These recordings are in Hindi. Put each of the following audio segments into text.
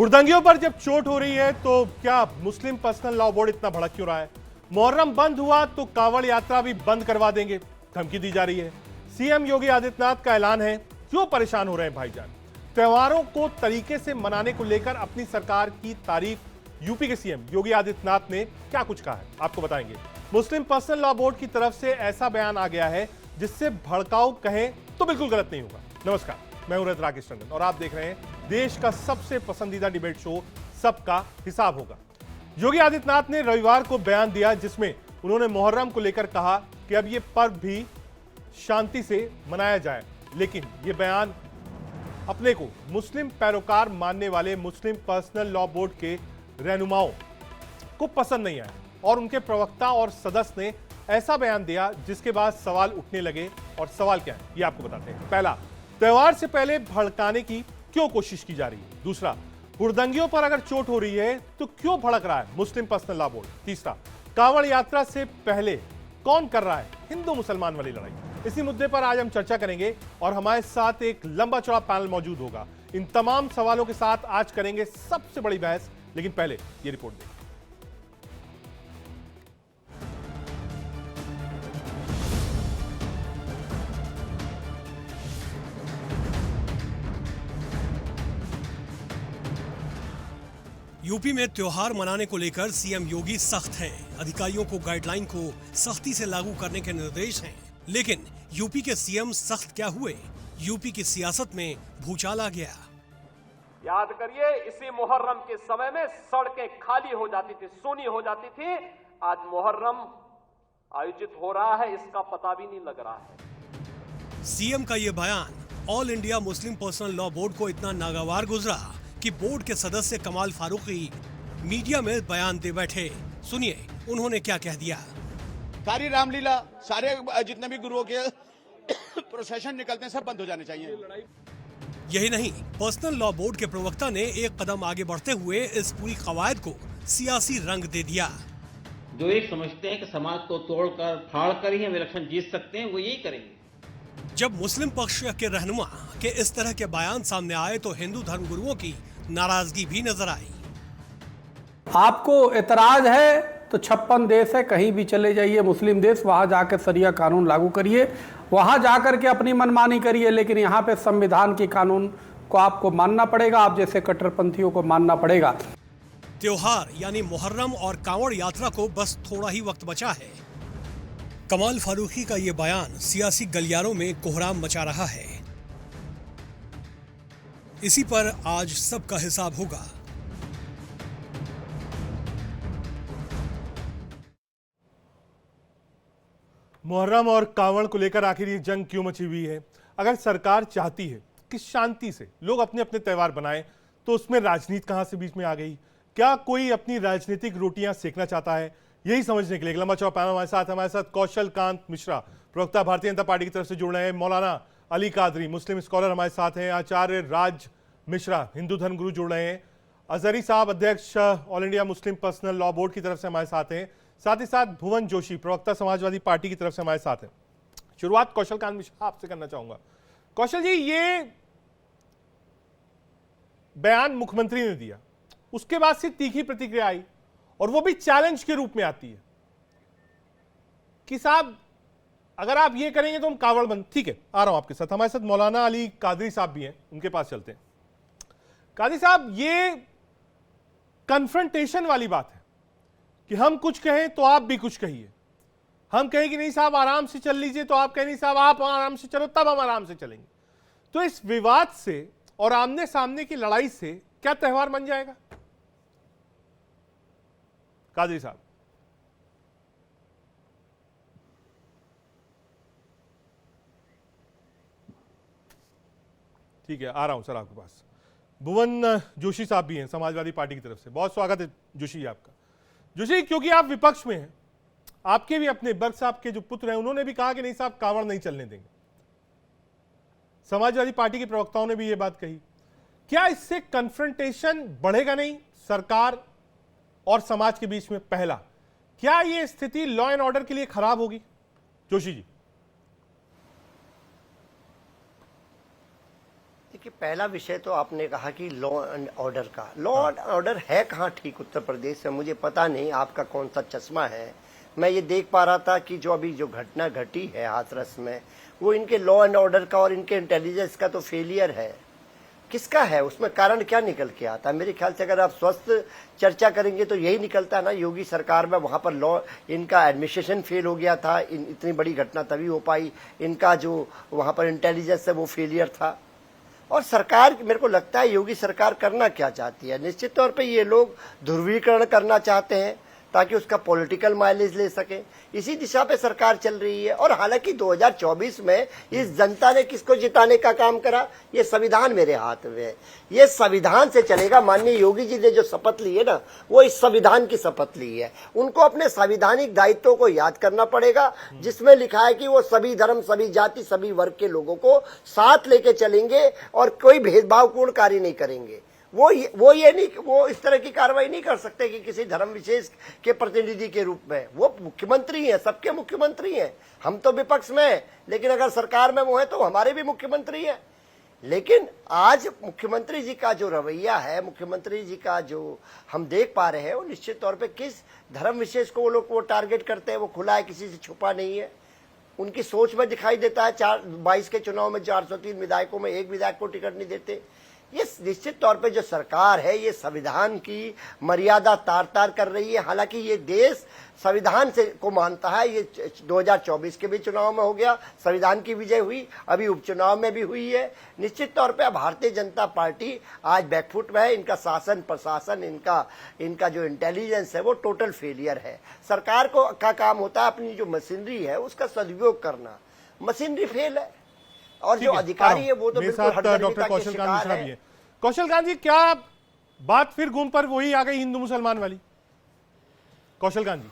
हुड़दंगियों पर जब चोट हो रही है तो क्या मुस्लिम पर्सनल लॉ बोर्ड इतना भड़क क्यों रहा है? मुहर्रम बंद हुआ तो कांवड़ यात्रा भी बंद करवा देंगे, धमकी दी जा रही है। सीएम योगी आदित्यनाथ का ऐलान है, क्यों परेशान हो रहे हैं भाईजान? त्योहारों को तरीके से मनाने को लेकर अपनी सरकार की तारीफ यूपी के सीएम योगी आदित्यनाथ ने क्या कुछ कहा है, आपको बताएंगे। मुस्लिम पर्सनल लॉ बोर्ड की तरफ से ऐसा बयान आ गया है जिससे भड़काऊ कहें तो बिल्कुल गलत नहीं होगा। नमस्कार, मैं हूं राकेश टंडन और आप देख रहे हैं देश का सबसे पसंदीदा डिबेट शो सबका हिसाब होगा। योगी आदित्यनाथ ने रविवार को बयान दिया जिसमें उन्होंने मुहर्रम को लेकर कहा कि अब यह पर्व भी शांति से मनाया जाए, लेकिन यह बयान अपने को मुस्लिम पैरोकार मानने वाले मुस्लिम पर्सनल लॉ बोर्ड के रहनुमाओं को पसंद नहीं आया और उनके प्रवक्ता और सदस्य ने ऐसा बयान दिया जिसके बाद सवाल उठने लगे। और सवाल क्या है ये आपको बताते हैं। पहला, त्योहार से पहले भड़काने की क्यों कोशिश की जा रही है? दूसरा, हुड़दंगियों पर अगर चोट हो रही है तो क्यों भड़क रहा है मुस्लिम पर्सनल लॉ बोर्ड? तीसरा, कांवड़ यात्रा से पहले कौन कर रहा है हिंदू मुसलमान वाली लड़ाई? इसी मुद्दे पर आज हम चर्चा करेंगे और हमारे साथ एक लंबा चौड़ा पैनल मौजूद होगा। इन तमाम सवालों के साथ आज करेंगे सबसे बड़ी बहस, लेकिन पहले ये रिपोर्ट देखिए। यूपी में त्योहार मनाने को लेकर सीएम योगी सख्त हैं। अधिकारियों को गाइडलाइन को सख्ती से लागू करने के निर्देश हैं। लेकिन यूपी के सीएम सख्त क्या हुए? यूपी की सियासत में भूचाल आ गया। याद करिए, इसी मुहर्रम के समय में सड़कें खाली हो जाती थी, सूनी हो जाती थी। आज मुहर्रम आयोजित हो रहा है, इसका पता भी नहीं लग रहा है। सीएम का ये बयान all India Muslim personal law board को इतना नागवार गुजरा कि बोर्ड के सदस्य कमाल फारूकी मीडिया में बयान दे बैठे। सुनिए उन्होंने क्या कह दिया। सारी रामलीला, सारे जितने भी गुरुओं के प्रोसेशन निकलते हैं सब बंद हो जाने चाहिए। यही नहीं, पर्सनल लॉ बोर्ड के प्रवक्ता ने एक कदम आगे बढ़ते हुए इस पूरी कवायद को सियासी रंग दे दिया। जो ये समझते हैं कि समाज को तोड़कर फाड़कर ही हम इलेक्शन जीत सकते हैं, वो यही करेंगे। जब मुस्लिम पक्ष के रहनुमा के इस तरह के बयान सामने आए तो हिंदू धर्मगुरुओं की नाराजगी भी नजर आई। आपको एतराज है तो 56 देश है, कहीं भी चले जाइए मुस्लिम देश, वहां जाकर शरिया कानून लागू करिए, वहां जाकर के अपनी मनमानी करिए, लेकिन यहाँ पे संविधान के कानून को आपको मानना पड़ेगा, आप जैसे कट्टरपंथियों को मानना पड़ेगा। त्योहार यानी मुहर्रम और कांवड़ यात्रा को बस थोड़ा ही वक्त बचा है। कमाल फारूकी का ये बयान सियासी गलियारों में कोहराम मचा रहा है। इसी पर आज सबका हिसाब होगा। मुहर्रम और कांवड़ को लेकर आखिर ये जंग क्यों मची हुई है? अगर सरकार चाहती है कि शांति से लोग अपने अपने त्योहार बनाएं तो उसमें राजनीति कहां से बीच में आ गई? क्या कोई अपनी राजनीतिक रोटियां सेकना चाहता है? यही समझने के लिए लंबा चौड़ा पैनल हमारे साथ कौशल कांत मिश्रा, प्रवक्ता भारतीय जनता पार्टी की तरफ से जुड़ रहे हैं। मौलाना अली कादरी, मुस्लिम स्कॉलर हमारे साथ हैं। आचार्य राज मिश्रा, हिंदू धर्मगुरु जुड़ रहे हैं। अजहरी साहब, अध्यक्ष all India Muslim personal law board की तरफ से हमारे साथ हैं। साथ ही साथ भुवन जोशी, प्रवक्ता समाजवादी पार्टी की तरफ से हमारे साथ हैं। शुरुआत कौशल कांत मिश्रा आपसे करना चाहूंगा। कौशल जी, ये बयान मुख्यमंत्री ने दिया, उसके बाद से तीखी प्रतिक्रिया आई और वो भी चैलेंज के रूप में आती है कि साहब अगर आप ये करेंगे तो हम कांवड़ बंद। ठीक है, आ रहा हूं आपके साथ। हमारे साथ मौलाना अली कादरी साहब भी हैं, उनके पास चलते हैं। कादरी साहब, ये कन्फ्रंटेशन वाली बात है कि हम कुछ कहें तो आप भी कुछ कहिए। हम कहें कि नहीं साहब आराम से चल लीजिए तो आप कहें नहीं साहब आप आराम से चलो, तब हम आराम से चलेंगे। तो इस विवाद से और आमने सामने की लड़ाई से क्या त्योहार बन जाएगा? कादरी साहब। ठीक है, आ रहा हूं सर आपके पास। भुवन जोशी साहब भी हैं समाजवादी पार्टी की तरफ से। बहुत स्वागत है जोशी जी आपका। जोशी, क्योंकि आप विपक्ष में हैं, आपके भी अपने बर्ग साहब के जो पुत्र हैं उन्होंने भी कहा कि नहीं साहब कांवड़ नहीं चलने देंगे। समाजवादी पार्टी के प्रवक्ताओं ने भी यह बात कही। क्या इससे कन्फ्रंटेशन बढ़ेगा नहीं सरकार और समाज के बीच में? पहला, क्या यह स्थिति लॉ एंड ऑर्डर के लिए खराब होगी? जोशी जी। देखिए, पहला विषय तो आपने कहा कि लॉ एंड ऑर्डर का। लॉ एंड ऑर्डर है कहाँ ठीक उत्तर प्रदेश में, मुझे पता नहीं आपका कौन सा चश्मा है। मैं ये देख पा रहा था कि जो अभी जो घटना घटी है हाथरस में, वो इनके लॉ एंड ऑर्डर का और इनके इंटेलिजेंस का तो फेलियर है। किसका है, उसमें कारण क्या निकल के आता है? मेरे ख्याल से अगर आप स्वस्थ चर्चा करेंगे तो यही निकलता है ना, योगी सरकार में वहां पर लॉ, इनका एडमिनिस्ट्रेशन फेल हो गया था, इतनी बड़ी घटना तभी हो पाई, इनका जो वहां पर इंटेलिजेंस है वो फेलियर था। और सरकार, मेरे को लगता है योगी सरकार करना क्या चाहती है, निश्चित तौर पे ये लोग ध्रुवीकरण करना चाहते हैं ताकि उसका पॉलिटिकल माइलेज ले सके, इसी दिशा पे सरकार चल रही है। और हालांकि 2024 में इस जनता ने किसको जिताने का काम करा, ये संविधान मेरे हाथ में है, ये संविधान से चलेगा। माननीय योगी जी ने जो शपथ ली है ना, वो इस संविधान की शपथ ली है। उनको अपने संवैधानिक दायित्वों को याद करना पड़ेगा, जिसमें लिखा है कि वो सभी धर्म, सभी जाति, सभी वर्ग के लोगों को साथ लेके चलेंगे और कोई भेदभावपूर्ण कार्य नहीं करेंगे। वो ये नहीं, वो इस तरह की कार्रवाई नहीं कर सकते कि किसी धर्म विशेष के प्रतिनिधि के रूप में। वो मुख्यमंत्री हैं, सबके मुख्यमंत्री हैं। हम तो विपक्ष में हैं, लेकिन अगर सरकार में वो है तो हमारे भी मुख्यमंत्री हैं। लेकिन आज मुख्यमंत्री जी का जो रवैया है, मुख्यमंत्री जी का जो हम देख पा रहे हैं, वो निश्चित तौर पे किस धर्म विशेष को वो लोग वो टारगेट करते हैं, वो खुला है, किसी से छुपा नहीं है। उनकी सोच में दिखाई देता है। 22 के चुनाव में 403 विधायकों में एक विधायक को टिकट नहीं देते। ये निश्चित तौर पे जो सरकार है, ये संविधान की मर्यादा तार-तार कर रही है। हालांकि ये देश संविधान से को मानता है। ये 2024 के भी चुनाव में हो गया, संविधान की विजय हुई, अभी उपचुनाव में भी हुई है। निश्चित तौर पे भारतीय जनता पार्टी आज बैकफुट में है। इनका शासन प्रशासन, इनका जो इंटेलिजेंस है वो टोटल फेलियर है। सरकार का काम होता है अपनी जो मशीनरी है उसका सदुपयोग करना, मशीनरी फेल है। और जो अधिकारी है वो तो बिल्कुल डॉक्टर कौशल कांत मिश्रा भी है। कौशल कांत जी, क्या बात फिर घूम पर वही आ गई हिंदू मुसलमान वाली? कौशल कांत जी,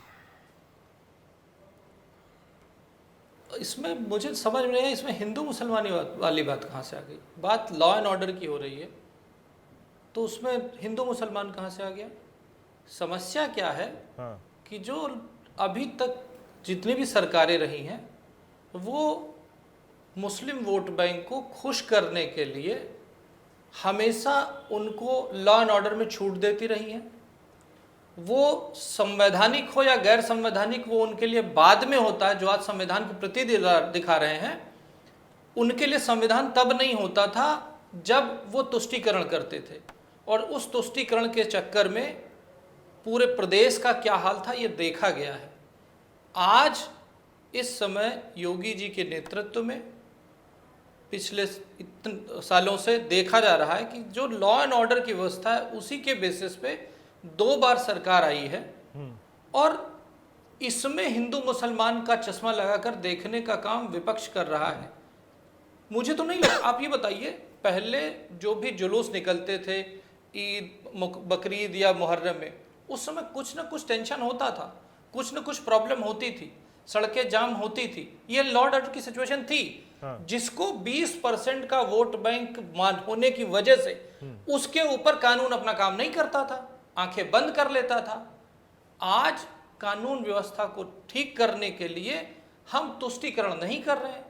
इसमें मुझे समझ में नहीं आया, इसमें हिंदू मुसलमानी वाली बात कहाँ से आ गई? बात लॉ एंड ऑर्डर की हो रही है, तो उसमें हिंदू मुसलमान कहाँ से आ गया? समस्या क्या है कि जो अभी तक जितनी भी सरकारें रही हैं वो मुस्लिम वोट बैंक को खुश करने के लिए हमेशा उनको लॉ एंड ऑर्डर में छूट देती रही हैं। वो संवैधानिक हो या गैर संवैधानिक, वो उनके लिए बाद में होता है। जो आज संविधान के प्रति दिखा रहे हैं, उनके लिए संविधान तब नहीं होता था जब वो तुष्टीकरण करते थे। और उस तुष्टीकरण के चक्कर में पूरे प्रदेश का क्या हाल था ये देखा गया है। आज इस समय योगी जी के नेतृत्व में पिछले इतने सालों से देखा जा रहा है कि जो लॉ एंड ऑर्डर की व्यवस्था है उसी के बेसिस पे 2 बार सरकार आई है। और इसमें हिंदू मुसलमान का चश्मा लगाकर देखने का काम विपक्ष कर रहा है। मुझे तो नहीं लगता। आप ये बताइए, पहले जो भी जुलूस निकलते थे ईद, बकरीद या मुहर्रम में, उस समय कुछ ना कुछ टेंशन होता था, कुछ ना कुछ प्रॉब्लम होती थी, सड़कें जाम होती थी। ये लॉ एंड ऑर्डर की सिचुएशन थी। जिसको 20% का वोट बैंक होने की वजह से उसके ऊपर कानून अपना काम नहीं करता था, आंखें बंद कर लेता था। आज कानून व्यवस्था को ठीक करने के लिए हम तुष्टीकरण नहीं कर रहे हैं,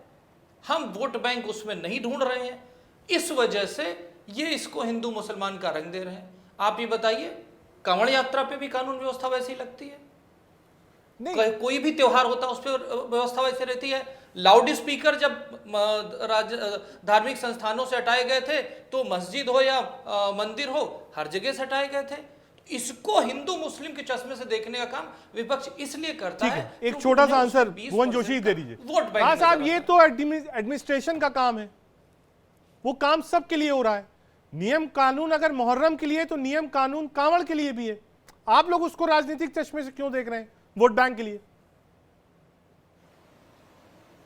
हम वोट बैंक उसमें नहीं ढूंढ रहे हैं। इस वजह से ये इसको हिंदू मुसलमान का रंग दे रहे हैं। आप ये बताइए, कांवड़ यात्रा पे भी कानून व्यवस्था वैसी लगती है? नहीं। कोई भी त्योहार होता है उस पर व्यवस्था वैसे रहती है। लाउड स्पीकर जब धार्मिक संस्थानों से हटाए गए थे तो मस्जिद हो या मंदिर हो, हर जगह से हटाए गए थे। इसको हिंदू मुस्लिम के चश्मे से देखने का काम विपक्ष इसलिए करता है। एक छोटा सा आंसर भुवन जोशी दे दीजिए। वोट बैंक साहब, ये तो एडमिनिस्ट्रेशन का काम है, वो काम सबके लिए हो रहा है। नियम कानून अगर मुहर्रम के लिए, तो नियम कानून कांवड़ के लिए भी है। आप लोग उसको राजनीतिक चश्मे से क्यों देख रहे हैं वोट बैंक के लिए?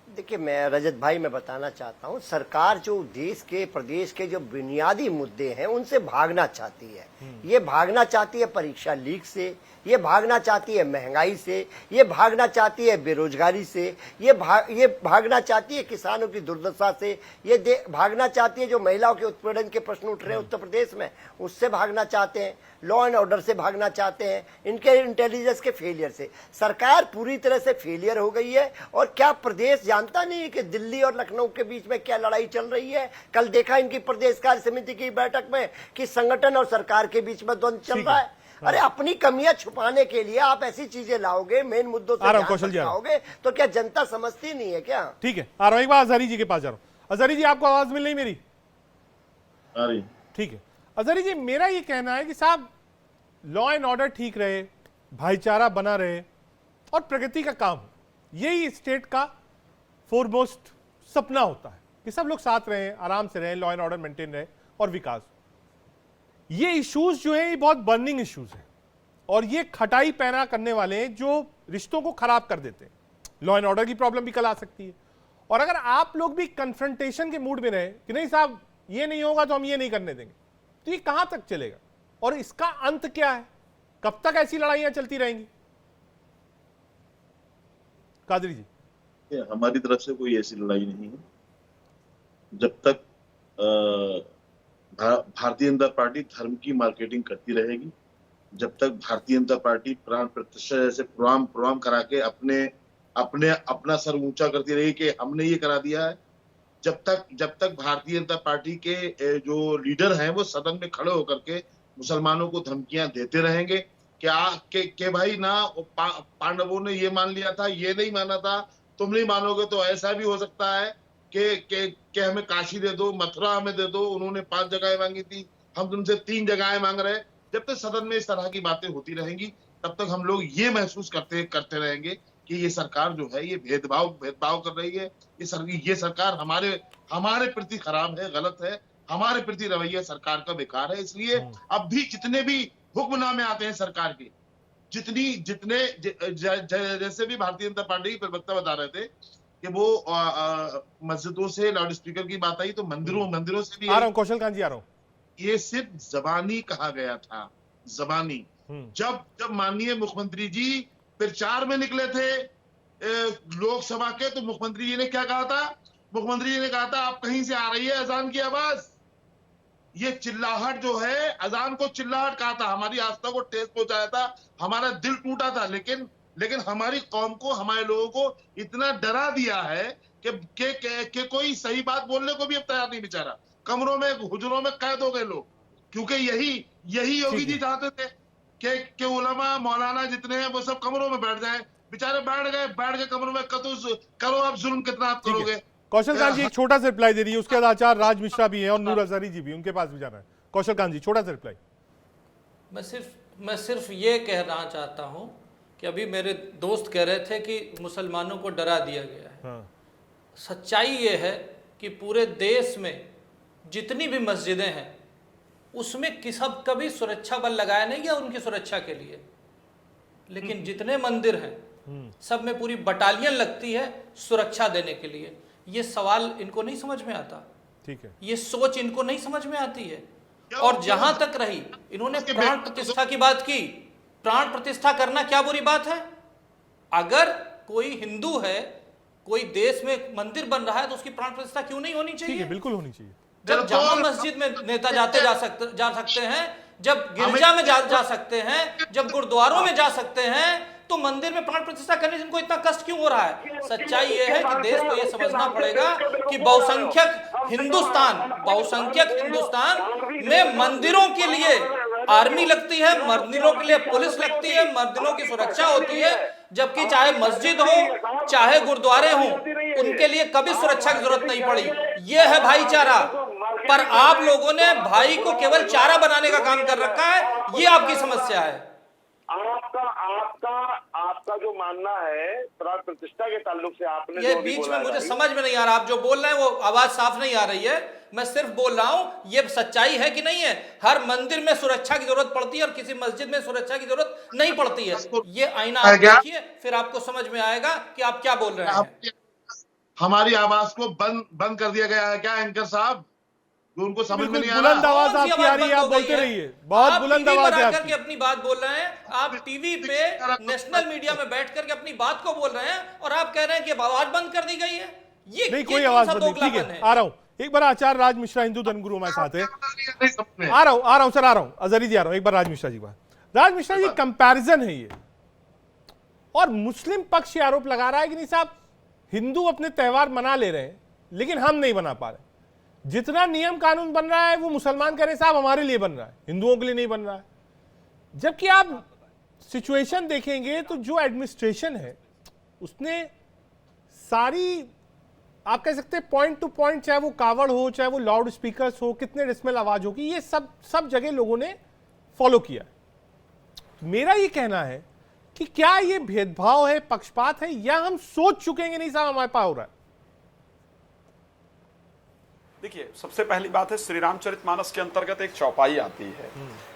देखिए, मैं रजत भाई मैं बताना चाहता हूं, सरकार जो देश के प्रदेश के जो बुनियादी मुद्दे हैं उनसे भागना चाहती है। ये भागना चाहती है परीक्षा लीक से, ये भागना चाहती है महंगाई से, ये भागना चाहती है बेरोजगारी से, ये भागना चाहती है किसानों की दुर्दशा से, ये भागना चाहती है जो महिलाओं के उत्पीड़न के प्रश्न उठ रहे हैं उत्तर प्रदेश में, उससे भागना चाहते हैं। लॉ एंड ऑर्डर से भागना चाहते हैं, इनके इंटेलिजेंस के फेलियर से। सरकार पूरी तरह से फेलियर हो गई है। और क्या प्रदेश जानता नहीं है कि दिल्ली और लखनऊ के बीच में क्या लड़ाई चल रही है? कल देखा इनकी प्रदेश कार्य समिति की बैठक में कि संगठन और सरकार के बीच में द्वंद्व चल रहा है। अरे अपनी कमियां छुपाने के लिए आप ऐसी चीजें लाओगे, मेन मुद्दों से लाओगे, तो क्या जनता समझती नहीं है क्या? ठीक है, आ रहा हूं, एक बार अजहरी जी के पास जा रहा हूं। अजहरी जी, आपको आवाज मिल रही मेरी? आ रही। ठीक है अजहरी जी, मेरा ये कहना है कि साहब लॉ एंड ऑर्डर ठीक रहे, भाईचारा बना रहे और प्रगति का काम, यही स्टेट का फोरमोस्ट सपना होता है कि सब लोग साथ रहें, आराम से रहें, लॉ एंड ऑर्डर मेंटेन रहे और विकास। ये इश्यूज जो है ये बहुत बर्निंग इश्यूज हैं और ये खटाई पैना करने वाले हैं जो रिश्तों को खराब कर देते हैं। लॉ एंड ऑर्डर की प्रॉब्लम भी कल आ सकती है और अगर आप लोग भी कन्फ्रंटेशन के मूड में रहे कि नहीं साहब ये नहीं होगा तो हम ये नहीं करने देंगे, तो ये कहां तक चलेगा और इसका अंत क्या है? कब तक ऐसी लड़ाइयां चलती रहेंगी? कादरी जी, हमारी तरफ से कोई ऐसी लड़ाई नहीं है। जब तक भारतीय जनता पार्टी धर्म की मार्केटिंग करती रहेगी, जब तक भारतीय जनता पार्टी प्राण प्रतिष्ठा जैसे प्रोग्राम करा के अपना सर ऊंचा करती रहेगी कि हमने ये करा दिया है, जब तक भारतीय जनता पार्टी के जो लीडर हैं वो सदन में खड़े होकर के मुसलमानों को धमकियां देते रहेंगे कि भाई ना पांडवों ने ये मान लिया था, ये नहीं माना था, तुम नहीं मानोगे तो ऐसा भी हो सकता है कि हमें काशी दे दो, मथुरा हमें दे दो, उन्होंने 5 जगहें मांगी थी, हम तुमसे 3 जगहें मांग रहे हैं। जब तक सदन में इस तरह की बातें होती रहेंगी तब तक हम लोग ये महसूस करते रहेंगे कि ये सरकार जो है ये भेदभाव कर रही है। ये सरकार हमारे प्रति खराब है, गलत है, हमारे प्रति रवैया सरकार का बेकार है। इसलिए अब भी जितने भी हुक्मनामे आते हैं सरकार के, जैसे भी भारतीय जनता पार्टी के प्रवक्ता बता रहे थे कि वो मस्जिदों से लाउड स्पीकर की बात आई, तो मंदिरों से भी आ रहा हूं, कौशल कांत जी आ रहा हूं। ये सिर्फ जबानी कहा गया था, जबानी। जब माननीय मुख्यमंत्री जी प्रचार में निकले थे लोकसभा के, तो मुख्यमंत्री जी ने क्या कहा था? मुख्यमंत्री जी ने कहा था आप कहीं से आ रही है अजान की आवाज। ये चिल्लाहट जो है, अजान को चिल्लाहट कहा था, हमारी आस्था को ठेस पहुंचाया था, हमारा दिल टूटा था। लेकिन हमारी कौम को, हमारे लोगों को इतना डरा दिया है कि कोई सही बात बोलने को भी अब तैयार नहीं बेचारा। कमरों में, हुजरों में कैद हो गए लोग, क्योंकि यही योगी जी चाहते थे कि उलमा मौलाना जितने हैं वो सब कमरों में बैठ जाएं। बेचारे बैठ गए कमरों में। करो आप जुल्म कितना आप करोगे। कौशल कांत जी एक छोटा सा रिप्लाई दे रही है, उसके बाद आचार्य राज मिश्रा भी है और नूर अजहरी जी भी, उनके पास भी जाना है। कौशल कांत जी छोटा सा रिप्लाई। मैं सिर्फ ये कहना चाहता हूं कि अभी मेरे दोस्त कह रहे थे कि मुसलमानों को डरा दिया गया है। हाँ। सच्चाई ये है कि पूरे देश में जितनी भी मस्जिदें हैं उसमें कभी सुरक्षा बल लगाया नहीं गया उनकी सुरक्षा के लिए, लेकिन जितने मंदिर हैं सब में पूरी बटालियन लगती है सुरक्षा देने के लिए। ये सवाल इनको नहीं समझ में आता, ठीक है, ये सोच इनको नहीं समझ में आती है। और जहां तक रही, इन्होंने प्राण प्रतिष्ठा की बात की। प्राण प्रतिष्ठा करना क्या बुरी बात है? अगर कोई हिंदू है, कोई देश में मंदिर बन रहा है तो उसकी प्राण प्रतिष्ठा क्यों नहीं होनी चाहिए? बिल्कुल होनी चाहिए। जब जामा मस्जिद में नेता जा सकते हैं, जब गिरजा में जा सकते हैं, जब गुरुद्वारों में जा सकते हैं, तो मंदिर में प्राण प्रतिष्ठा करने से इनको इतना कष्ट क्यों हो रहा है? सच्चाई यह है कि देश को यह समझना पड़ेगा कि बहुसंख्यक हिंदुस्तान में मंदिरों के लिए आर्मी लगती है, मंदिरों के लिए पुलिस लगती है, मंदिरों की सुरक्षा होती है, जबकि चाहे मस्जिद हो चाहे गुरुद्वारे हो उनके लिए कभी सुरक्षा की जरूरत नहीं पड़ी। यह है भाईचारा। पर आप लोगों ने भाई को केवल चारा बनाने का काम कर रखा है, ये आपकी समस्या है। आपका जो मानना है प्राण प्रतिष्ठा के ताल्लुक से, आपने ये बीच में मुझे समझ में नहीं आ रहा, आप जो बोल रहे हैं वो आवाज साफ नहीं आ रही है। मैं सिर्फ बोल रहा हूं ये सच्चाई है कि नहीं है। हर मंदिर में सुरक्षा की जरूरत पड़ती है और किसी मस्जिद में सुरक्षा की जरूरत नहीं पड़ती है। ये आईना आप देखिए, फिर आपको समझ में आएगा कि आप क्या बोल रहे हैं। हमारी आवाज को बंद कर दिया गया है क्या एंकर साहब? उनको समझ में नहीं आ रहा। बुलंद आवाज आपकी आ रही है, आप बोलते रहिए। बहुत बुलंद आवाज है आपकी। अपनी बात बोल रहे हैं, आप टीवी पे नेशनल मीडिया में बैठ करके अपनी बात को बोल रहे हैं और आप कह रहे हैं कि आवाज बंद कर दी गई है। ये नहीं, कोई आवाज बंद नहीं। ठीक है, आ रहा हूं। एक बार आचार्य राज मिश्रा हिंदू धर्मगुरु हमारे साथ है। आ रहा हूं सर, आ रहा हूं, अजहरी जी आ रहा हूं। एक बार राज मिश्रा जी बात, राज मिश्रा जी कंपैरिजन है ये, और मुस्लिम पक्ष ये आरोप लगा रहा है कि नहीं साहब हिंदू अपने त्योहार मना ले रहे हैं लेकिन हम नहीं बना पा रहे। जितना नियम कानून बन रहा है वो मुसलमान कह रहे साहब हमारे लिए बन रहा है, हिंदुओं के लिए नहीं बन रहा है। जबकि आप सिचुएशन देखेंगे तो जो एडमिनिस्ट्रेशन है उसने सारी, आप कह सकते हैं पॉइंट टू पॉइंट, चाहे वो कावड़ हो, चाहे वो लाउड स्पीकर्स हो, कितने डिसिबल आवाज होगी, ये सब जगह लोगों ने फॉलो किया। मेरा ये कहना है कि क्या ये भेदभाव है, पक्षपात है, या हम सोच चुके हैं नहीं साहब हमारे पास हो रहा है। देखिए, सबसे पहली बात है श्री रामचरितमानस के अंतर्गत एक चौपाई आती है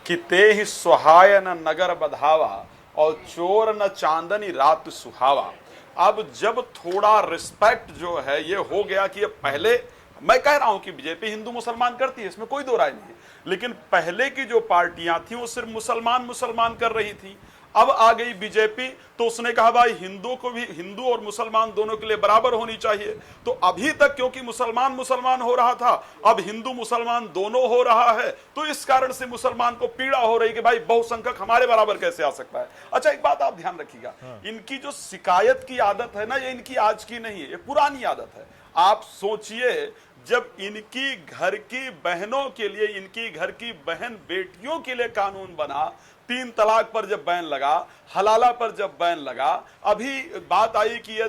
कि ते ही सुहाय न नगर बधावा और चोर न चांदनी रात सुहावा। अब जब थोड़ा रिस्पेक्ट जो है ये हो गया कि अब पहले, मैं कह रहा हूं कि बीजेपी हिंदू मुसलमान करती है, इसमें कोई दो राय नहीं है, लेकिन पहले की जो पार्टियां थी वो सिर्फ मुसलमान कर रही थी। अब आ गई बीजेपी तो उसने कहा भाई हिंदुओं को भी, हिंदू और मुसलमान दोनों के लिए बराबर होनी चाहिए। तो अभी तक क्योंकि मुसलमान हो रहा था, अब हिंदू मुसलमान दोनों हो रहा है, तो इस कारण से मुसलमान को पीड़ा हो रही कि भाई बहुसंख्यक हमारे बराबर कैसे आ सकता है। अच्छा, एक बात आप ध्यान रखिएगा, इनकी जो शिकायत की आदत है ना, ये इनकी आज की नहीं है, ये पुरानी आदत है। आप सोचिए, जब इनकी घर की बहनों के लिए, इनकी घर की बहन बेटियों के लिए कानून बना, 3 तलाक पर जब बैन लगा, हलाला पर जब बैन लगा, अभी बात आई कि ये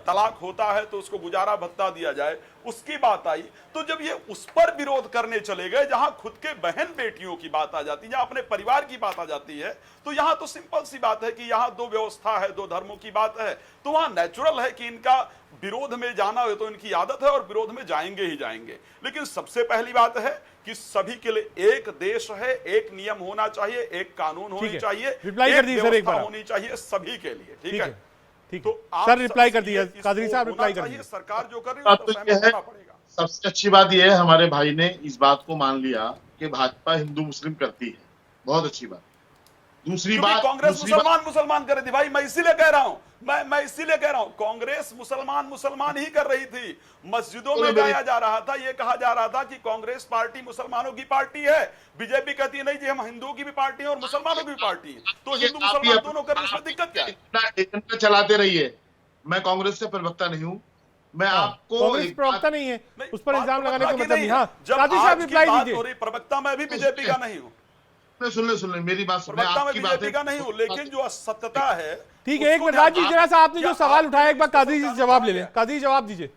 तलाक होता है तो उसको गुजारा भत्ता दिया जाए, उसकी बात आई, तो जब ये उस पर विरोध करने चले गए, जहां खुद के बहन बेटियों की बात आ जाती है, जहां अपने परिवार की बात आ जाती है, तो यहां तो सिंपल सी बात है कि यहां दो व्यवस्था है, दो धर्मों की बात है, तो वहां नेचुरल है कि इनका विरोध में जाना हो, तो इनकी आदत है और विरोध में जाएंगे ही जाएंगे। लेकिन सबसे पहली बात है कि सभी के लिए एक देश है, एक नियम होना चाहिए, एक कानून होनी चाहिए, रिप्लाई कर दीजिए सर, एक बार होनी चाहिए सभी के लिए। ठीक है, ठीक है, तो सर रिप्लाई कर दिया, कादरी साहब रिप्लाई कर दिया। सरकार जो कर रही है उसको सहमत होना पड़ेगा। सबसे अच्छी बात यह है हमारे भाई ने इस बात को मान लिया कि भाजपा हिंदू मुस्लिम करती है, बहुत अच्छी बात। दूसरी बात, कांग्रेस मुसलमान कर रही थी भाई, मैं इसीलिए कह रहा हूं, मैं इसीलिए कह रहा हूं, कांग्रेस मुसलमान ही कर रही थी। मस्जिदों में गाया जा रहा था, ये कहा जा रहा था कि कांग्रेस पार्टी मुसलमानों की पार्टी है। बीजेपी कहती है नहीं जी, हम हिंदुओं की भी पार्टी है और मुसलमानों की भी पार्टी है, तो हिंदू मुसलमान दोनों कर, इसमें दिक्कत क्या है? एजेंडा चलाते रहिए। मैं कांग्रेस से प्रवक्ता नहीं हूं, मैं आपको प्रवक्ता नहीं है, उस पर इल्जाम लगाने का मतलब नहीं। हाँ, कादरी साहब रिप्लाई दीजिए। प्रवक्ता मैं भी बीजेपी का नहीं हूं, सुन ले मेरी बात, मैं आपकी बात का नहीं हूं, लेकिन जो असत्यता है। ठीक है, एक मिनट राज जी, जरा सा आपने जो सवाल उठाया एक बार कादरी जी जवाब ले लें। कादरी जवाब दीजिए।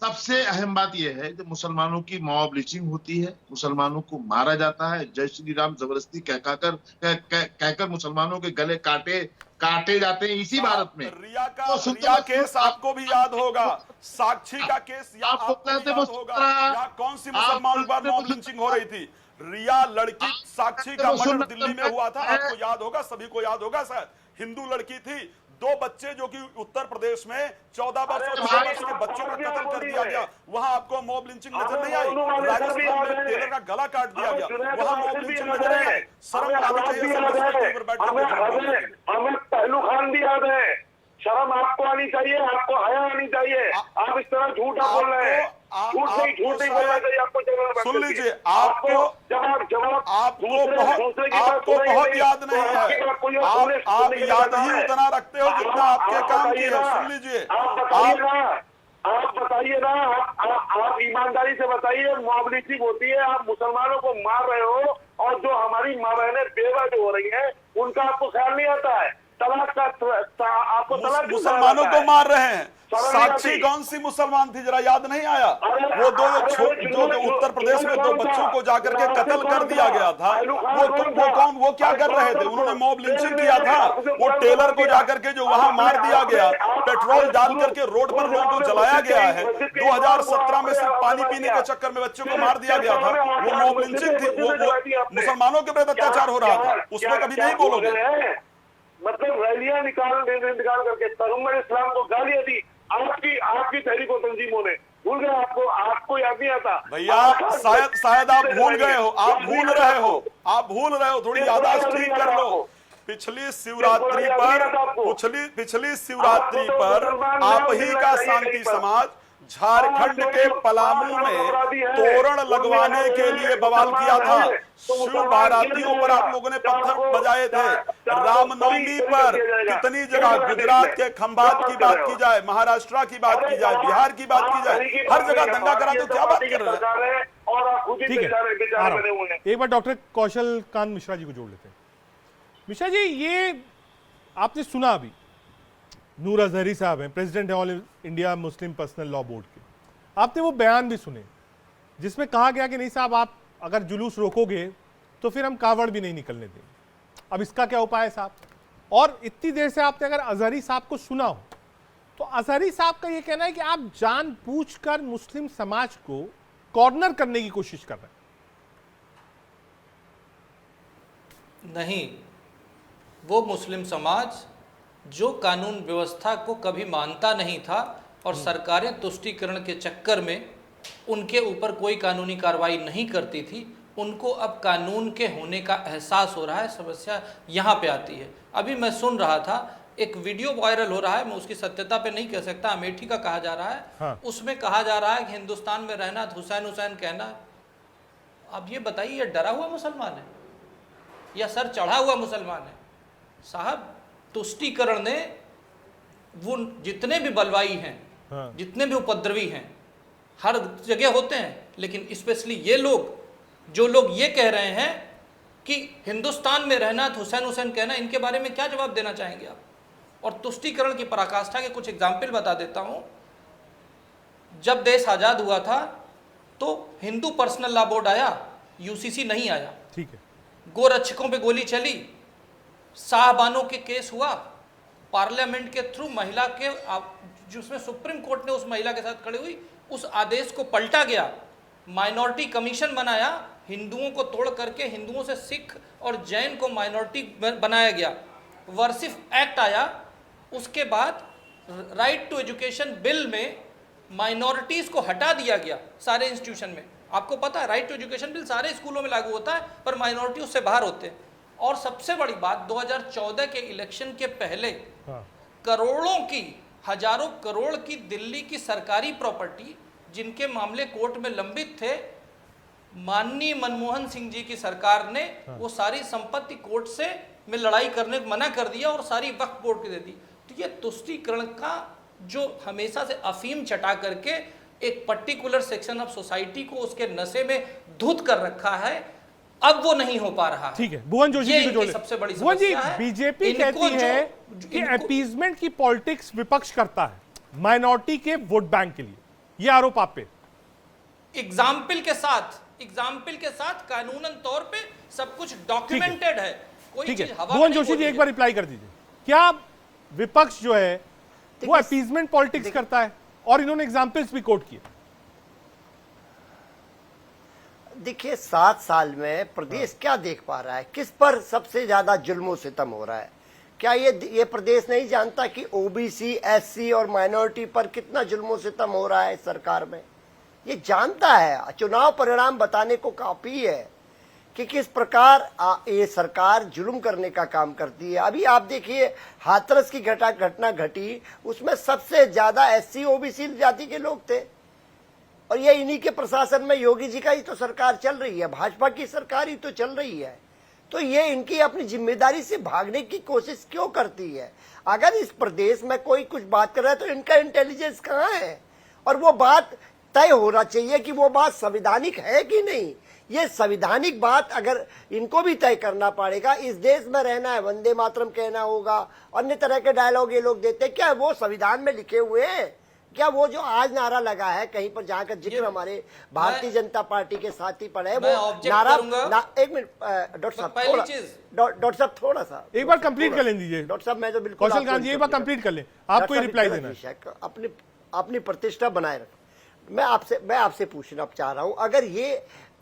सबसे अहम बात यह है कि मुसलमानों की मॉब लिंचिंग होती है, मुसलमानों को मारा जाता है, जय श्री राम जबरदस्ती कहकर मुसलमानों के गले काटे जाते हैं इसी भारत में। रिया केस आपको भी याद होगा, साक्षी का केस आपको याद होगा, कौन सी मुसलमानों पर मॉब लिंचिंग हो रही थी? रिया लड़की साक्षी का मर्डर दिल्ली में हुआ था, आपको याद होगा, सभी को याद होगा शायद। हिंदू लड़की थी, 2 बच्चे जो कि उत्तर प्रदेश में 14 वर्ष और 16 वर्ष के बच्चों का कत्ल कर दिया गया, वहां आपको मॉब लिंचिंग नजर नहीं आई। राजस्थान में टेलर का गला काट दिया गया, वहां मॉब लिंचिंग नजर नहीं आई। शर्म आनी चाहिए, हमें पहलू खान भी याद है, शर्म आपको आनी चाहिए, आपको हया आनी चाहिए। आप इस तरह झूठा बोल रहे हैं, झूठ नहीं बोलना चाहिए आपको। सुन लीजिए, आपको बहुत याद नहीं है, आप याद ही उतना रखते हो जितना आपके काम की है। सुन लीजिए, आप बताइए ना, आप ईमानदारी से बताइए, मॉब लिंचिंग होती है, आप मुसलमानों को मार रहे हो, और जो हमारी माँ बहनें बेवा जो हो रही है उनका आपको ख्याल नहीं आता है। तलाक का आपको तलाक मुसलमानों को मार रहे हैं। साक्षी कौन सी मुसलमान थी, जरा याद नहीं आया? वो जो उत्तर प्रदेश में 2 बच्चों को जाकर के कत्ल कर दिया गया था, वो क्या कर रहे थे? उन्होंने मॉब लिंचिंग किया था। वो टेलर को जाकर के जो वहां मार दिया गया, पेट्रोल डाल करके रोड पर लोगों को जलाया गया है। 2017 में सिर्फ पानी पीने के चक्कर में बच्चों को मार दिया गया था, वो मॉब लिंचिंग थी। वो मुसलमानों के प्रति अत्याचार हो रहा था, उसमें कभी नहीं बोलोगे। मतलब रैलियां निकाल करके तरुण इस्लाम को गालियां दी आपकी तहरीक और तंजीमों ने। भूल गए आपको याद नहीं आता भैया? शायद आप भूल गए हो, आप भूल रहे हो, थोड़ी याददाश्त ठीक कर लो। पिछली शिवरात्रि पर आप ही का शांति समाज झारखंड के पलामू में तोरण लगवाने के लिए बवाल किया था। शिव बारातियों पर आप लोगों ने पत्थर बजाए थे। रामनवमी पर कितनी जगह, गुजरात के खंभात की बात की जाए, महाराष्ट्र की बात की जाए, बिहार की बात की जाए, हर जगह दंगा करा, तो क्या बात कर रहे हैं? ठीक है, एक बार डॉक्टर कौशल कांत मिश्रा जी को जोड़ लेते हैं। मिश्रा जी, ये आपने सुना अभी, नूर अजहरी साहब हैं, प्रेसिडेंट है all India Muslim personal law board के, आपने वो बयान भी सुने जिसमें कहा गया कि नहीं साहब, आप अगर जुलूस रोकोगे तो फिर हम कावड़ भी नहीं निकलने देंगे। अब इसका क्या उपाय है साहब? और इतनी देर से आपने अगर अजहरी साहब को सुना हो तो अजहरी साहब का ये कहना है कि आप जानबूझकर मुस्लिम समाज को कॉर्नर करने की कोशिश कर रहे हैं। नहीं, वो मुस्लिम समाज जो कानून व्यवस्था को कभी मानता नहीं था और सरकारें तुष्टीकरण के चक्कर में उनके ऊपर कोई कानूनी कार्रवाई नहीं करती थी, उनको अब कानून के होने का एहसास हो रहा है। समस्या यहाँ पे आती है। अभी मैं सुन रहा था, एक वीडियो वायरल हो रहा है, मैं उसकी सत्यता पे नहीं कह सकता, अमेठी का कहा जा रहा है। हाँ। उसमें कहा जा रहा है कि हिंदुस्तान में रहना हुसैन हुसैन कहना। अब ये बताइए, ये डरा हुआ मुसलमान है या सर चढ़ा हुआ मुसलमान है? साहब, तुष्टीकरण ने वो जितने भी बलवाई हैं, हाँ, जितने भी उपद्रवी हैं, हर जगह होते हैं, लेकिन स्पेशली ये लोग, जो लोग ये कह रहे हैं कि हिंदुस्तान में रहना हुसैन हुसैन कहना, इनके बारे में क्या जवाब देना चाहेंगे आप? और तुष्टीकरण की पराकाष्ठा के कुछ एग्जाम्पल बता देता हूं। जब देश आजाद हुआ था तो हिंदू पर्सनल लॉ बोर्ड आया, यूसीसी नहीं आया। ठीक है। गोरक्षकों पे गोली चली, साहबानों के केस हुआ, पार्लियामेंट के थ्रू महिला के, जिसमें सुप्रीम कोर्ट ने उस महिला के साथ खड़ी हुई, उस आदेश को पलटा गया। माइनॉरिटी कमीशन बनाया, हिंदुओं को तोड़ करके हिंदुओं से सिख और जैन को माइनॉरिटी बनाया गया। वर्सिफ एक्ट आया, उसके बाद राइट टू एजुकेशन बिल में माइनॉरिटीज को हटा दिया गया सारे इंस्टीट्यूशन में। आपको पता है, राइट टू एजुकेशन बिल सारे स्कूलों में लागू होता है, पर माइनॉरिटी उससे बाहर होते हैं। और सबसे बड़ी बात, 2014 के इलेक्शन के पहले करोड़ों की, हजारों करोड़ की दिल्ली की सरकारी प्रॉपर्टी, जिनके मामले कोर्ट में लंबित थे, माननीय मनमोहन सिंह जी की सरकार ने वो सारी संपत्ति कोर्ट से में लड़ाई करने को मना कर दिया और सारी वक्फ बोर्ड को दे दी। तो ये तुष्टीकरण का जो हमेशा से अफीम चटा करके एक पर्टिकुलर सेक्शन ऑफ सोसाइटी को उसके नशे में धुत कर रखा है, अब वो नहीं हो पा रहा। ठीक है, भुवन जोशी जी को जोड़े। सबसे बड़ी भुवन जी, समस्या है, बीजेपी कहती है कि अपीजमेंट की पॉलिटिक्स विपक्ष करता है माइनॉरिटी के वोट बैंक के लिए, ये आरोप आप पे। एग्जाम्पल के साथ कानूनन तौर पे सब कुछ डॉक्यूमेंटेड है, कोई चीज हवा में। भुवन जोशी जी, एक बार रिप्लाई कर दीजिए, क्या विपक्ष जो है वो अपीजमेंट पॉलिटिक्स करता है? और इन्होंने एग्जाम्पल्स भी कोट किए। देखिए, 7 साल में प्रदेश क्या देख पा रहा है? किस पर सबसे ज्यादा जुल्म सितम हो रहा है? क्या ये प्रदेश नहीं जानता कि ओबीसी, एससी और माइनॉरिटी पर कितना जुल्म सितम हो रहा है सरकार में? ये जानता है। चुनाव परिणाम बताने को काफी है कि किस प्रकार ये सरकार जुल्म करने का काम करती है। अभी आप देखिए, हाथरस की घटना घटी, उसमें सबसे ज्यादा एससी ओबीसी जाति के लोग थे, और ये इन्हीं के प्रशासन में योगी जी का ही तो सरकार चल रही है, भाजपा की सरकार ही तो चल रही है। तो ये इनकी अपनी जिम्मेदारी से भागने की कोशिश क्यों करती है? अगर इस प्रदेश में कोई कुछ बात कर रहा है तो इनका इंटेलिजेंस कहाँ है? और वो बात तय होना चाहिए कि वो बात संवैधानिक है कि नहीं। ये संवैधानिक बात अगर इनको भी तय करना पड़ेगा, इस देश में रहना है, वंदे मातरम कहना होगा, अन्य तरह के डायलॉग ये लोग देते हैं, क्या वो संविधान में लिखे हुए हैं? क्या वो जो आज नारा लगा है कहीं पर, जहां का जिक्र हमारे भारतीय जनता पार्टी के साथी पर है, वो नारा एक मिनट डॉक्टर साहब थोड़ा सा एक बार कंप्लीट कर लीजिए। डॉक्टर साहब, मैं तो बिल्कुल कौशल कांत जी, एक बार कंप्लीट कर लें, आपको ही रिप्लाई देना है। अपनी प्रतिष्ठा बनाए रखें। मैं आपसे पूछना चाह रहा हूं,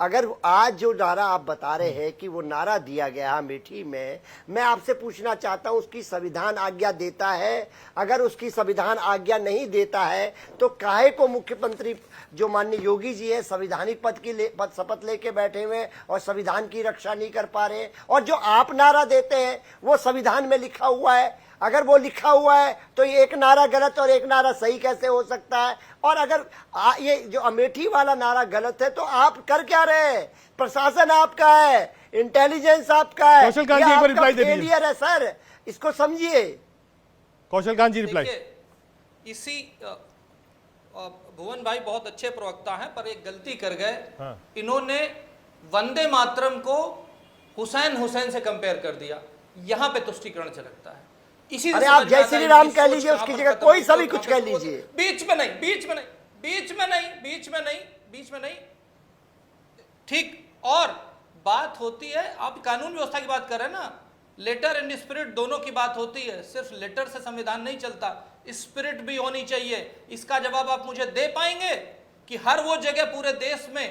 अगर आज जो नारा आप बता रहे हैं कि वो नारा दिया गया अमेठी में, मैं आपसे पूछना चाहता हूं उसकी संविधान आज्ञा देता है? अगर उसकी संविधान आज्ञा नहीं देता है तो काहे को मुख्यमंत्री जो माननीय योगी जी है संवैधानिक पद की शपथ लेके बैठे हुए और संविधान की रक्षा नहीं कर पा रहे? और जो आप नारा देते हैं वो संविधान में लिखा हुआ है, अगर वो लिखा हुआ है तो ये एक नारा गलत और एक नारा सही कैसे हो सकता है? और अगर ये जो अमेठी वाला नारा गलत है तो आप कर क्या रहे हैं? प्रशासन आपका है, इंटेलिजेंस आपका है, कौशल कांत जी एक बार रिप्लाई दे दीजिए। फेलियर है सर, इसको समझिए। कौशल कांत जी रिप्लाई। इसी भुवन भाई बहुत अच्छे प्रवक्ता हैं, पर एक गलती कर गए। हाँ। इन्होंने वंदे मातरम को हुसैन से कंपेयर कर दिया, यहां पे तुष्टीकरण झलकता है। इसी अरे आप जय श्री राम कह लीजिए, उसकी जगह कोई सा भी कुछ कह लीजिए। बीच में नहीं, ठीक। और बात होती है, आप कानून व्यवस्था की बात कर रहे हैं ना, लेटर एंड स्पिरिट दोनों की बात होती है। सिर्फ लेटर से संविधान नहीं चलता, स्पिरिट भी होनी चाहिए। इसका जवाब आप मुझे दे पाएंगे कि हर वो जगह पूरे देश में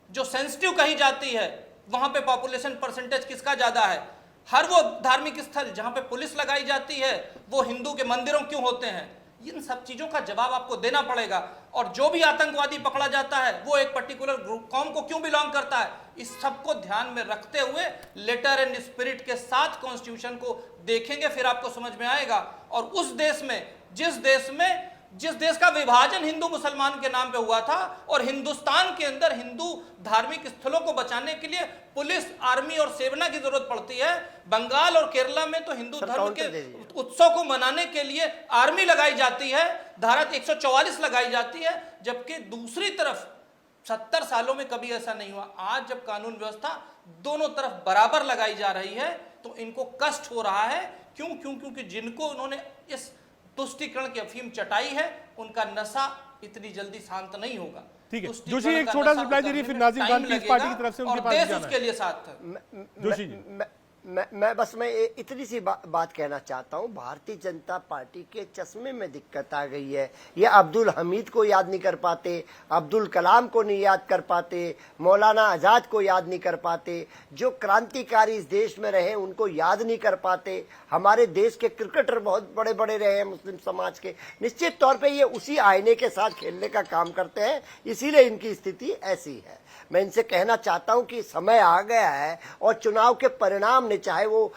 जो सेंसिटिव कही जाती है वहां पे पॉपुलेशन परसेंटेज किसका ज्यादा है? हर वो धार्मिक स्थल जहां पे पुलिस लगाई जाती है वो हिंदू के मंदिरों क्यों होते हैं? इन सब चीजों का जवाब आपको देना पड़ेगा। और जो भी आतंकवादी पकड़ा जाता है वो एक पर्टिकुलर ग्रुप कौम को क्यों बिलोंग करता है? इस सबको ध्यान में रखते हुए लेटर एंड स्पिरिट के साथ कॉन्स्टिट्यूशन को देखेंगे, फिर आपको समझ में आएगा। और उस देश में जिस देश का विभाजन हिंदू मुसलमान के नाम पे हुआ था, और हिंदुस्तान के अंदर हिंदू धार्मिक स्थलों को बचाने के लिए पुलिस, आर्मी और सेना की जरूरत पड़ती है। बंगाल और केरला में तो हिंदू धर्म के उत्सव को मनाने के लिए आर्मी लगाई जाती है, धारा 144 लगाई जाती है, जबकि दूसरी तरफ 70 सालों में कभी ऐसा नहीं हुआ। आज जब कानून व्यवस्था दोनों तरफ बराबर लगाई जा रही है तो इनको कष्ट हो रहा है। क्योंकि जिनको उन्होंने इस तुष्टीकरण की अफीम चटाई है उनका नशा इतनी जल्दी शांत नहीं होगा। ठीक है जोशी, एक छोटा सा रिप्लाई दे रही है, फिर नाजिम खान पीस पार्टी की तरफ से उनके पास जाना है। उसके लिए साथ है जोशी जी। मैं इतनी सी बात कहना चाहता हूं। भारतीय जनता पार्टी के चश्मे में दिक्कत आ गई है। ये अब्दुल हमीद को याद नहीं कर पाते, अब्दुल कलाम को नहीं याद कर पाते, मौलाना आजाद को याद नहीं कर पाते, जो क्रांतिकारी इस देश में रहे उनको याद नहीं कर पाते। हमारे देश के क्रिकेटर बहुत बड़े बड़े रहे हैं मुस्लिम समाज के। निश्चित तौर पे ये उसी आईने के साथ खेलने का काम करते हैं, इसीलिए इनकी स्थिति ऐसी है। मैं इनसे कहना चाहता हूं कि समय आ गया है और चुनाव के परिणाम ने, चाहे वो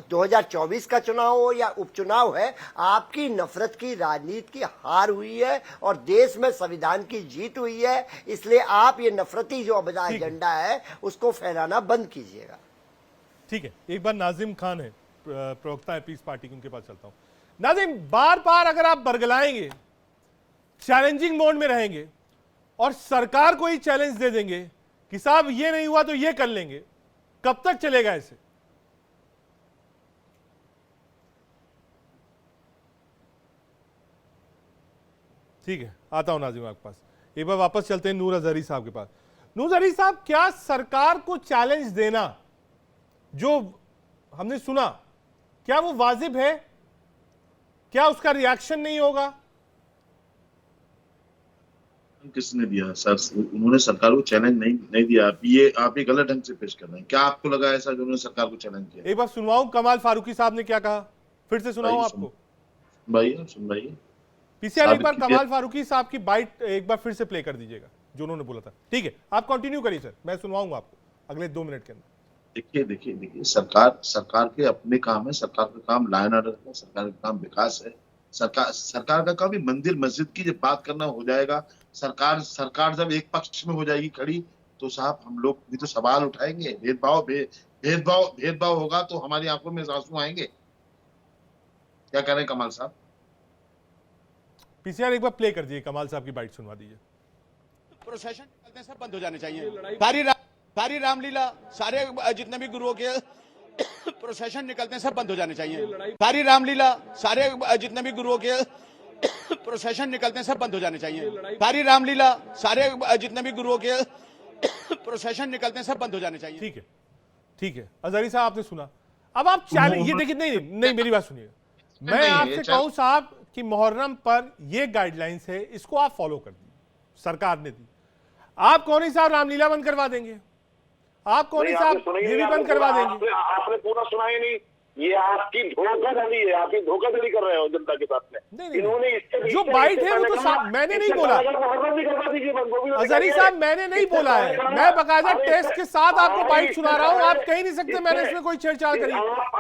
2024 का चुनाव हो या उपचुनाव है, आपकी नफरत की राजनीति की हार हुई है और देश में संविधान की जीत हुई है। इसलिए आप ये नफरती जो एजेंडा है उसको फैलाना बंद कीजिएगा। ठीक है, एक बार नाजिम खान है, प्रवक्ता है पीस पार्टी, उनके पास चलता हूं। नाजिम, बार बार अगर आप बरगलाएंगे, चैलेंजिंग मोड में रहेंगे और सरकार को ही चैलेंज दे देंगे कि साहब ये नहीं हुआ तो ये कर लेंगे, कब तक चलेगा ऐसे? ठीक है, आता हूं नाजिम आपके पास। एक बार वापस चलते हैं नूर अजहरी साहब के पास। नूर अजहरी साहब, क्या सरकार को चैलेंज देना जो हमने सुना, क्या वो वाजिब है? क्या उसका रिएक्शन नहीं होगा? किसने दिया सर? उन्होंने सरकार को चैलेंज नहीं दिया। आप ये गलत ढंग से पेश कर रहे हैं। क्या आपको लगा ऐसा जो उन्होंने सरकार को चैलेंज किया? एक बार सुनवाऊं कमाल फारूकी साहब ने क्या कहा, फिर से सुनाऊं आपको? सुनवाइए पीसीआर, एक बार कमाल फारूकी साहब की बाइट एक बार फिर से प्ले कर दीजिएगा जो उन्होंने बोला था। ठीक है, आप कंटिन्यू करिए सर, मैं सुनवाऊंगा आपको अगले 2 मिनट के अंदर। देखिए सरकार के अपने काम है। सरकार का काम लाइन ऑर्डर है, सरकार का काम विकास है। सरकार का काम मंदिर मस्जिद की जब बात करना हो जाएगा, सरकार जब एक पक्ष में हो जाएगी खड़ी, तो साहब हम लोग भी तो सवाल उठाएंगे। भेदभाव होगा तो हमारी आंखों में आंसू आएंगे। क्या कह रहे हैं कमाल साहब? पीसीआर एक बार प्ले कर दीजिए, कमाल साहब की बाइट सुनवा दीजिए। प्रोसेशन निकलते हैं सब बंद हो जाने चाहिए। सारी रामलीला, सारे जितने भी गुरुओं के प्रोसेशन निकलते हैं सब बंद हो जाने चाहिए। सारी रामलीला, सारे जितने भी गुरुओं के प्रोसेशन निकलते हैं सब बंद हो जाने चाहिए। सारी रामलीला, सारे जितने भी गुरुओं के प्रोसेशन निकलते हैं सब बंद हो जाने चाहिए। ठीक है अजहरी साहब, आपने सुना। अब आप चैलेंज, ये देखिए, नहीं मेरी बात सुनिए। मैं आपसे कहूं साहब कि मुहर्रम पर ये गाइडलाइंस है, इसको आप फॉलो कर दीजिए, सरकार ने दी। आप कौन ही साहब रामलीला बंद करवा देंगे? आप कौन ही साहब ये भी बंद करवा देंगे? आपने पूरा सुना ही नहीं। ये आपकी धोखाधड़ी है, आपकी धोखाधड़ी कर रहे हो जनता के साथ में। नहीं, इन्होंने इसके जो बाइट है वो तो मैंने नहीं बोला अजहरी साहब, मैंने नहीं बोला है। मैं बकायदा टेक्स्ट के साथ आपको बाइट सुना रहा हूँ, आप कह नहीं सकते मैंने इसमें कोई छेड़छाड़ करी।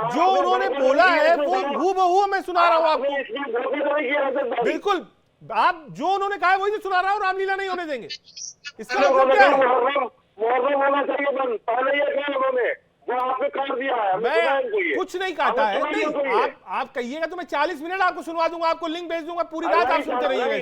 जो उन्होंने बोला है वो हूबहू मैं सुना रहा हूँ आपको। बिल्कुल, आप जो उन्होंने कहा है वही तो सुना रहा हूँ। रामलीला नहीं होने देंगे, इसका मतलब क्या है? मुहर्रम होना चाहिए बंद, पहले ये कहा उन्होंने, वो आपने कर दिया है। मैं कुछ नहीं कहता है। नहीं, आप कहिएगा तो मैं 40 मिनट आपको सुनवा दूंगा, आपको लिंक भेज दूंगा, पूरी रात आप सुनते रहिएगा।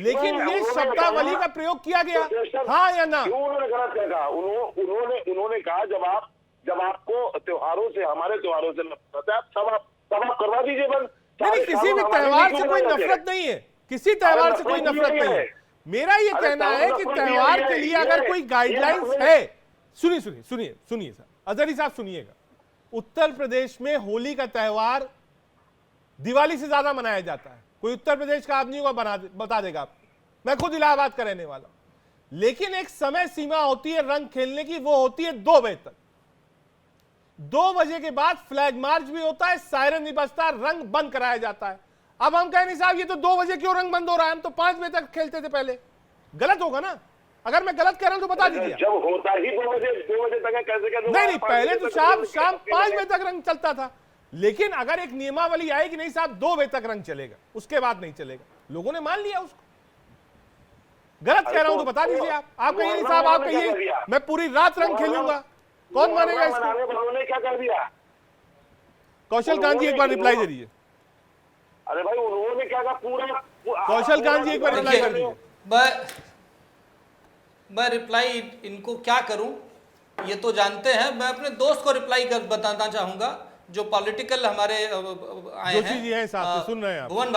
लेकिन ये शब्दावली का प्रयोग किया गया, हाँ या ना? उन्होंने गलत कहा, उन्होंने कहा जब आपको त्योहारों से, हमारे त्योहारों से नफरत है, तब आप करवा दीजिए बंद। नहीं, किसी भी त्योहार से कोई नफरत नहीं है, किसी त्योहार से कोई नफरत नहीं है। मेरा ये कहना है कि त्योहार के लिए अगर कोई गाइडलाइंस है, सुनिए सर, अजहरी साहब सुनिएगा। उत्तर प्रदेश में होली का त्योहार दिवाली से ज्यादा मनाया जाता है। कोई उत्तर प्रदेश का आदमी को बता देगा आपको, मैं खुद इलाहाबाद का रहने वाला। लेकिन एक समय सीमा होती है रंग खेलने की, वो होती है 2 बजे तक। 2 बजे के बाद फ्लैग मार्च भी होता है, सायरन भी बजता है, रंग बंद कराया जाता है। अब हम कहें नहीं साहब ये तो 2 बजे क्यों रंग बंद हो रहा है, हम तो 5 बजे तक खेलते थे पहले। गलत होगा ना? अगर मैं गलत कह रहा हूं तो बता दीजिए। जब होता ही 2 बजे तक है, कैसे नहीं, पहले तो शाम 5 बजे तक रंग चलता था। लेकिन अगर एक नियमावली आई कि नहीं साहब 2 बजे तक रंग चलेगा, उसके बाद नहीं चलेगा, लोगों ने मान लिया उसको। गलत कह रहा हूं तो बता दीजिए। आप कहिए नहीं साहब, आप कहिए मैं पूरी रात रंग खेलूंगा, कौन मानेगा इसको? उन्होंने क्या कर दिया? कौशल कांत जी एक बार रिप्लाई दे दीजिए। अरे भाई उन्होंने क्या कहा पूरा? कौशल कांत जी एक बार रिप्लाई कर दीजिए। मैं रिप्लाई इनको क्या करूं, ये तो जानते हैं। मैं अपने दोस्त को रिप्लाई कर बताना चाहूंगा जो पॉलिटिकल हमारे आए हैं। जी हैं साहब, सुन रहे हैं आप। भुवन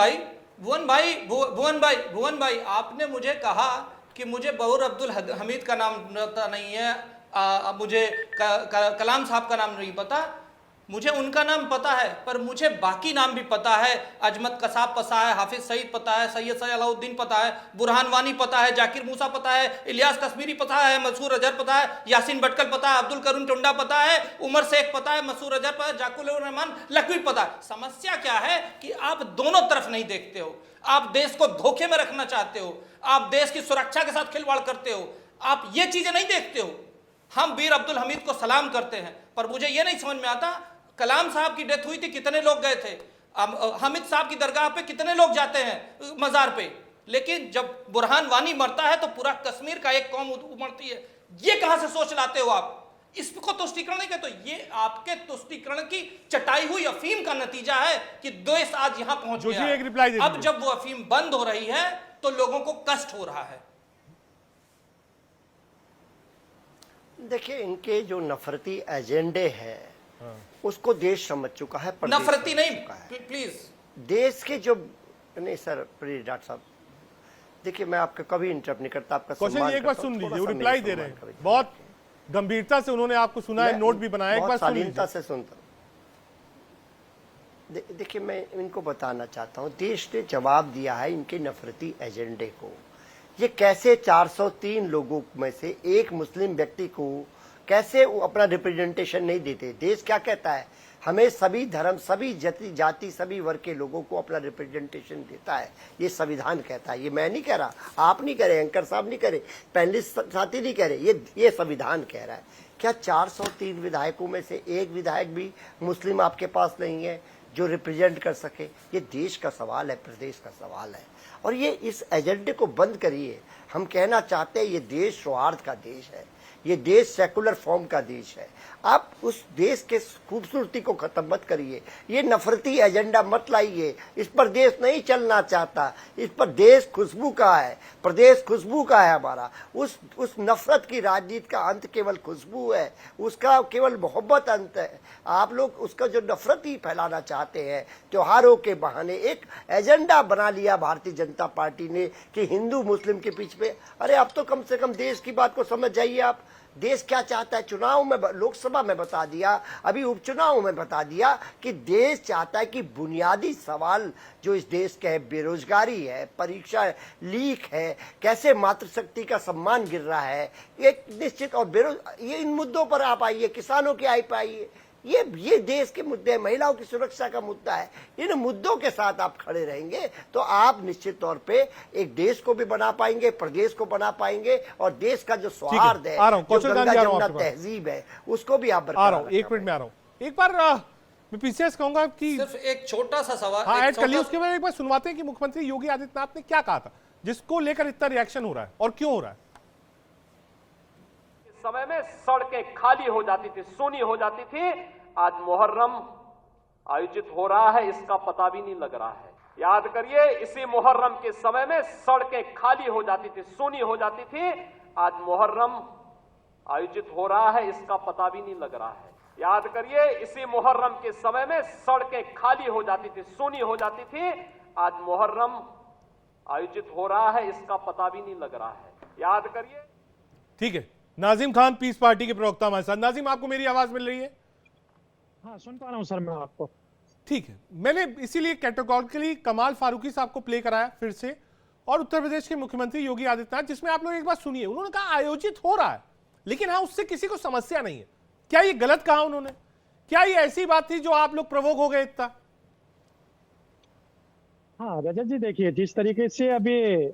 भाई, आपने मुझे कहा कि मुझे बहूर अब्दुल हमीद का नाम पता नहीं है, मुझे कलाम साहब का नाम नहीं पता। मुझे उनका नाम पता है, पर मुझे बाकी नाम भी पता है। अजमत कसाब पता है, हाफिज सईद पता है, सैयद सलाउद्दीन पता है, बुरहान वानी पता है, जाकिर मूसा पता है, इलियास कश्मीरी पता है, मसूर अजहर पता है, यासीन भटकल पता है, अब्दुल करीम टुंडा पता है, उमर शेख पता है, मसूर अजहर पता है, जाकुल रहमान लकवी पता है। समस्या क्या है कि आप दोनों तरफ नहीं देखते हो। आप देश को धोखे में रखना चाहते हो, आप देश की सुरक्षा के साथ खिलवाड़ करते हो, आप ये चीजें नहीं देखते हो। हम वीर अब्दुल हमीद को सलाम करते हैं, पर मुझे ये नहीं समझ में आता कलाम साहब की डेथ हुई थी, कितने लोग गए थे? हामिद साहब की दरगाह पे कितने लोग जाते हैं मजार पे? लेकिन जब बुरहान वानी मरता है तो पूरा कश्मीर का एक कौम उमड़ती है। ये कहां से सोच लाते हो आप? इसको तुष्टीकरण नहीं कहते। तो ये आपके तुष्टीकरण की चटाई हुई अफीम का नतीजा है कि देश आज यहां पहुंच गया है। अब जब वो अफीम बंद हो रही है तो लोगों को कष्ट हो रहा है। देखिए, इनके जो नफरती एजेंडे हैं उसको देश समझ चुका है। नफरती नहीं, प्लीज। देश के जो नहीं सर, प्लीज डॉक्टर साहब, देखिए मैं आपका कभी इंटरप्ट नहीं करता, आपका सम्मान एक बार सुन लीजिए, वो रिप्लाई दे रहे हैं, बहुत गंभीरता से उन्होंने आपको सुना है, नोट भी बनाया, एक बार शालीनता से सुनता हूं। देखिए मैं इनको बताना चाहता हूं, देश ने जवाब दिया है इनके नफरती एजेंडे को। ये कैसे 403 लोगों में से एक मुस्लिम व्यक्ति को कैसे वो अपना रिप्रेजेंटेशन नहीं देते? देश क्या कहता है? हमें सभी धर्म, सभी जाति, सभी वर्ग के लोगों को अपना रिप्रेजेंटेशन देता है, ये संविधान कहता है। ये मैं नहीं कह रहा, आप नहीं कह रहे, एंकर साहब नहीं कह रहे, पैनलिस्ट साथी नहीं कह रहे, ये संविधान कह रहा है। क्या 403 विधायकों में से एक विधायक भी मुस्लिम आपके पास नहीं है जो रिप्रेजेंट कर सके? ये देश का सवाल है, प्रदेश का सवाल है, और ये इस एजेंडे को बंद करिए। हम कहना चाहते हैं ये देश सौहार्द का देश है, ये देश सेकुलर फॉर्म का देश है। आप उस देश के खूबसूरती को खत्म मत करिए, ये नफरती एजेंडा मत लाइए। इस पर देश नहीं चलना चाहता, इस पर देश खुशबू का है, प्रदेश खुशबू का है हमारा। उस नफरत की राजनीति का अंत केवल खुशबू है, उसका केवल मोहब्बत अंत है। आप लोग उसका जो नफरत ही फैलाना चाहते हैं त्योहारों के बहाने, एक एजेंडा बना लिया भारतीय जनता पार्टी ने कि हिंदू मुस्लिम के पीछे। अरे अब तो कम से कम देश की बात को समझ जाइए आप। देश क्या चाहता है? चुनाव में, लोकसभा में बता दिया, अभी उपचुनाव में बता दिया कि देश चाहता है कि बुनियादी सवाल जो इस देश के है, बेरोजगारी है, परीक्षा लीक है, कैसे मातृशक्ति का सम्मान गिर रहा है, एक निश्चित और ये इन मुद्दों पर आप आइए, किसानों की आय पे आइए। ये देश के मुद्दे, महिलाओं की सुरक्षा का मुद्दा है। इन मुद्दों के साथ आप खड़े रहेंगे तो आप निश्चित तौर पे एक देश को भी बना पाएंगे, प्रदेश को बना पाएंगे, और देश का जो सौहार्द है, जो गंगा जमुना तहजीब है, उसको भी आप आ रहा हूं, 1 मिनट में आ रहा हूं। एक बार मैं पीछे कहूंगा कि सिर्फ एक छोटा सा सवाल, हाँ, ऐड कर लिया, उसके बाद एक बार सुनवाते हैं कि मुख्यमंत्री योगी आदित्यनाथ ने क्या कहा था, जिसको लेकर इतना रिएक्शन हो रहा है और क्यों हो रहा है। समय में सड़कें खाली हो जाती थी, सूनी हो जाती थी। आज मुहर्रम आयोजित हो रहा है, इसका पता भी नहीं लग रहा है। याद करिए, इसी मुहर्रम के समय में सड़कें खाली हो जाती थी, सूनी हो जाती थी। आज मुहर्रम आयोजित हो रहा है, इसका पता भी नहीं लग रहा है। याद करिए, इसी मुहर्रम के समय में सड़कें खाली हो जाती थी, सूनी हो जाती थी। आज मुहर्रम आयोजित हो रहा है, इसका पता भी नहीं लग रहा है। याद करिए। ठीक है, नाजिम खान पीस पार्टी के प्रवक्ता हमारे साथ। नाजिम, आपको मेरी आवाज मिल रही है? हाँ, सुन पा रहा हूं सर मैं आपको। ठीक है, मैंने इसीलिए कैटेगोरिकली कमाल फारूकी साहब को प्ले कराया फिर से, और उत्तर प्रदेश के मुख्यमंत्री योगी आदित्यनाथ, जिसमें आप लोग एक बात सुनिए। उन्होंने कहा आयोजित हो रहा है, लेकिन हाँ, उससे किसी को समस्या नहीं है। क्या ये गलत कहा उन्होंने? क्या ये ऐसी बात थी जो आप लोग प्रवोक हो गए इतना? हाँ रजत जी, देखिए जिस तरीके से अभी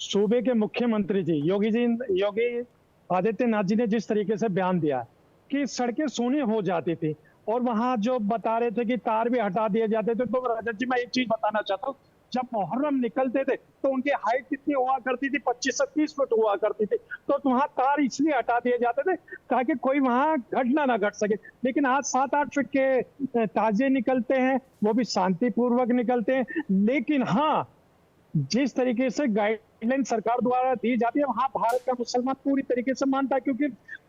सूबे के मुख्यमंत्री जी योगी आदित्यनाथ जी ने जिस तरीके से बयान दिया कि सड़कें सूनी हो जाती थी, और वहां जो बता रहे थे कि तार भी हटा दिए जाते थे, तो रजत जी मैं एक चीज बताना चाहता हूँ, जब मुहर्रम निकलते थे तो उनकी हाइट कितनी हुआ करती थी? 25 से 30 फुट हुआ करती थी। तो वहां तार इसलिए हटा दिए जाते थे ताकि कोई वहां घटना ना घट सके। लेकिन आज 7-8 फुट के ताजे निकलते हैं, वो भी शांतिपूर्वक निकलते हैं। लेकिन हाँ, जिस तरीके से गाइडलाइन सरकार द्वारा दी जाती है, वहां भारत का मुसलमान पूरी तरीके से मानता है, क्योंकि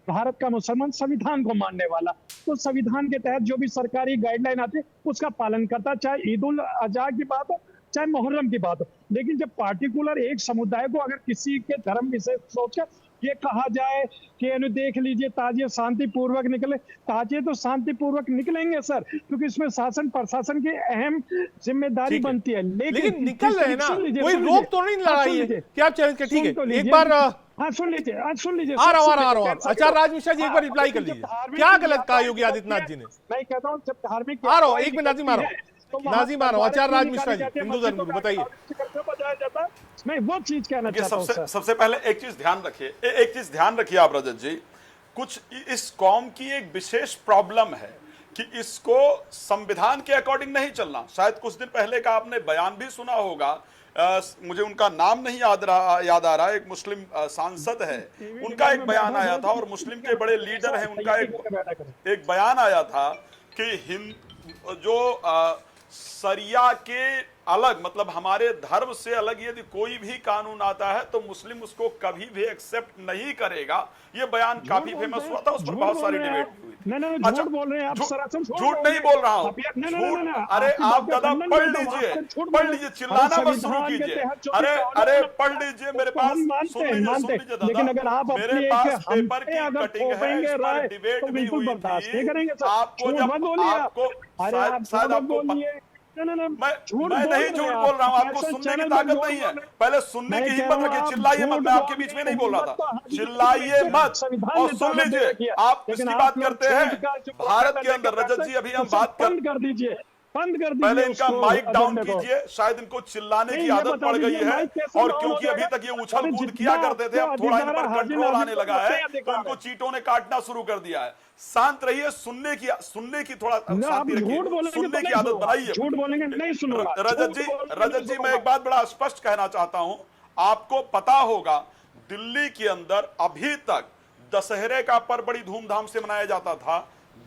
भारत का मुसलमान संविधान को मानने वाला, तो संविधान के तहत जो भी सरकारी गाइडलाइन आती है उसका पालन करता, चाहे ईद उल अजहा की बात हो, चाहे मुहर्रम की बात हो। लेकिन जब पार्टिकुलर एक समुदाय को अगर किसी के धर्म विशेष सोचकर ये कहा जाए कि देख लीजिए ताजिए शांतिपूर्वक निकले, ताजिए तो शांतिपूर्वक निकलेंगे सर, क्योंकि इसमें शासन प्रशासन की अहम जिम्मेदारी बनती है। लेकिन निकल रहे हैं ना, कोई रोक तो नहीं लगा रही है कि आप चैलेंज कर। ठीक है, एक बार हाँ सुन लीजिए, आज सुन लीजिए। आ रहा हूँ। आचार्य राज मिश्रा जी, एक बार रिप्लाई कर लीजिए, क्या गलत कहा योगी आदित्यनाथ जी ने? मैं कहता हूँ जब धार्मिक, आ रहा हूँ, 1 मिनट नाजिम आ रहा हूँ। नाजिम आ रहा हूँ, आचार्य राज मिश्रा जी, हिंदू धर्मगुरु, बताइए। मैं वो चीज कहना चाहता हूँ। सबसे पहले एक चीज ध्यान रखिए आप रजत जी, कुछ इस कौम की एक विशेष प्रॉब्लम है कि इसको संविधान के अकॉर्डिंग नहीं चलना। शायद कुछ दिन पहले का आपने बयान भी सुना होगा, मुझे उनका नाम नहीं याद आ रहा, एक मुस्लिम सांसद है, उनका एक बयान आया था, और मुस्लिम के बड़े लीडर हैं, उनका एक बयान आया था कि जो सरिया के अलग, मतलब हमारे धर्म से अलग यदि कोई भी कानून आता है तो मुस्लिम उसको कभी भी एक्सेप्ट नहीं करेगा। ये बयान काफी फेमस हुआ था, उस पर बहुत सारी डिबेट हुई थी। अच्छा, झूठ बोल रहे हैं आप, झूठ नहीं बोल रहा हूँ, अरे आप दादा पढ़ लीजिए, चिल्लाना मत शुरू कीजिए। अरे पढ़ लीजिए, मेरे पास सुन लीजिए दादा, मेरे पास पेपर की कटिंग है, इस पर डिबेट भी हुई थी। आपको शायद आपको मैं नहीं झूठ बोल रहा हूँ, आपको सुनने की ताकत नहीं है, पहले सुनने की हिम्मत रखिए, चिल्लाइए मत। मैं आपके बीच में नहीं बोल रहा था, चिल्लाइए मत और सुन लीजिए। आप किसकी बात करते हैं? भारत के अंदर रजत जी, अभी हम बात कर दीजिए, बंद कर दीजिए, पहले इनका माइक डाउन कीजिए, शायद इनको चिल्लाने की आदत पड़ गई है, और क्योंकि अभी तक ये उछल कूद किया करते थे, अब थोड़ा इन पर कंट्रोल आने लगा है, तो इनको चींटों ने काटना शुरू कर दिया है। शांत रहिए, सुनने की थोड़ा शांति रखिए, सुनने की आदत बनाइए। झूठ बोलेंगे नहीं सुनूंगा। रजत जी मैं एक बात बड़ा स्पष्ट कहना चाहता हूं, आपको पता होगा दिल्ली के अंदर अभी तक दशहरे का पर्व बड़ी धूमधाम से मनाया जाता था,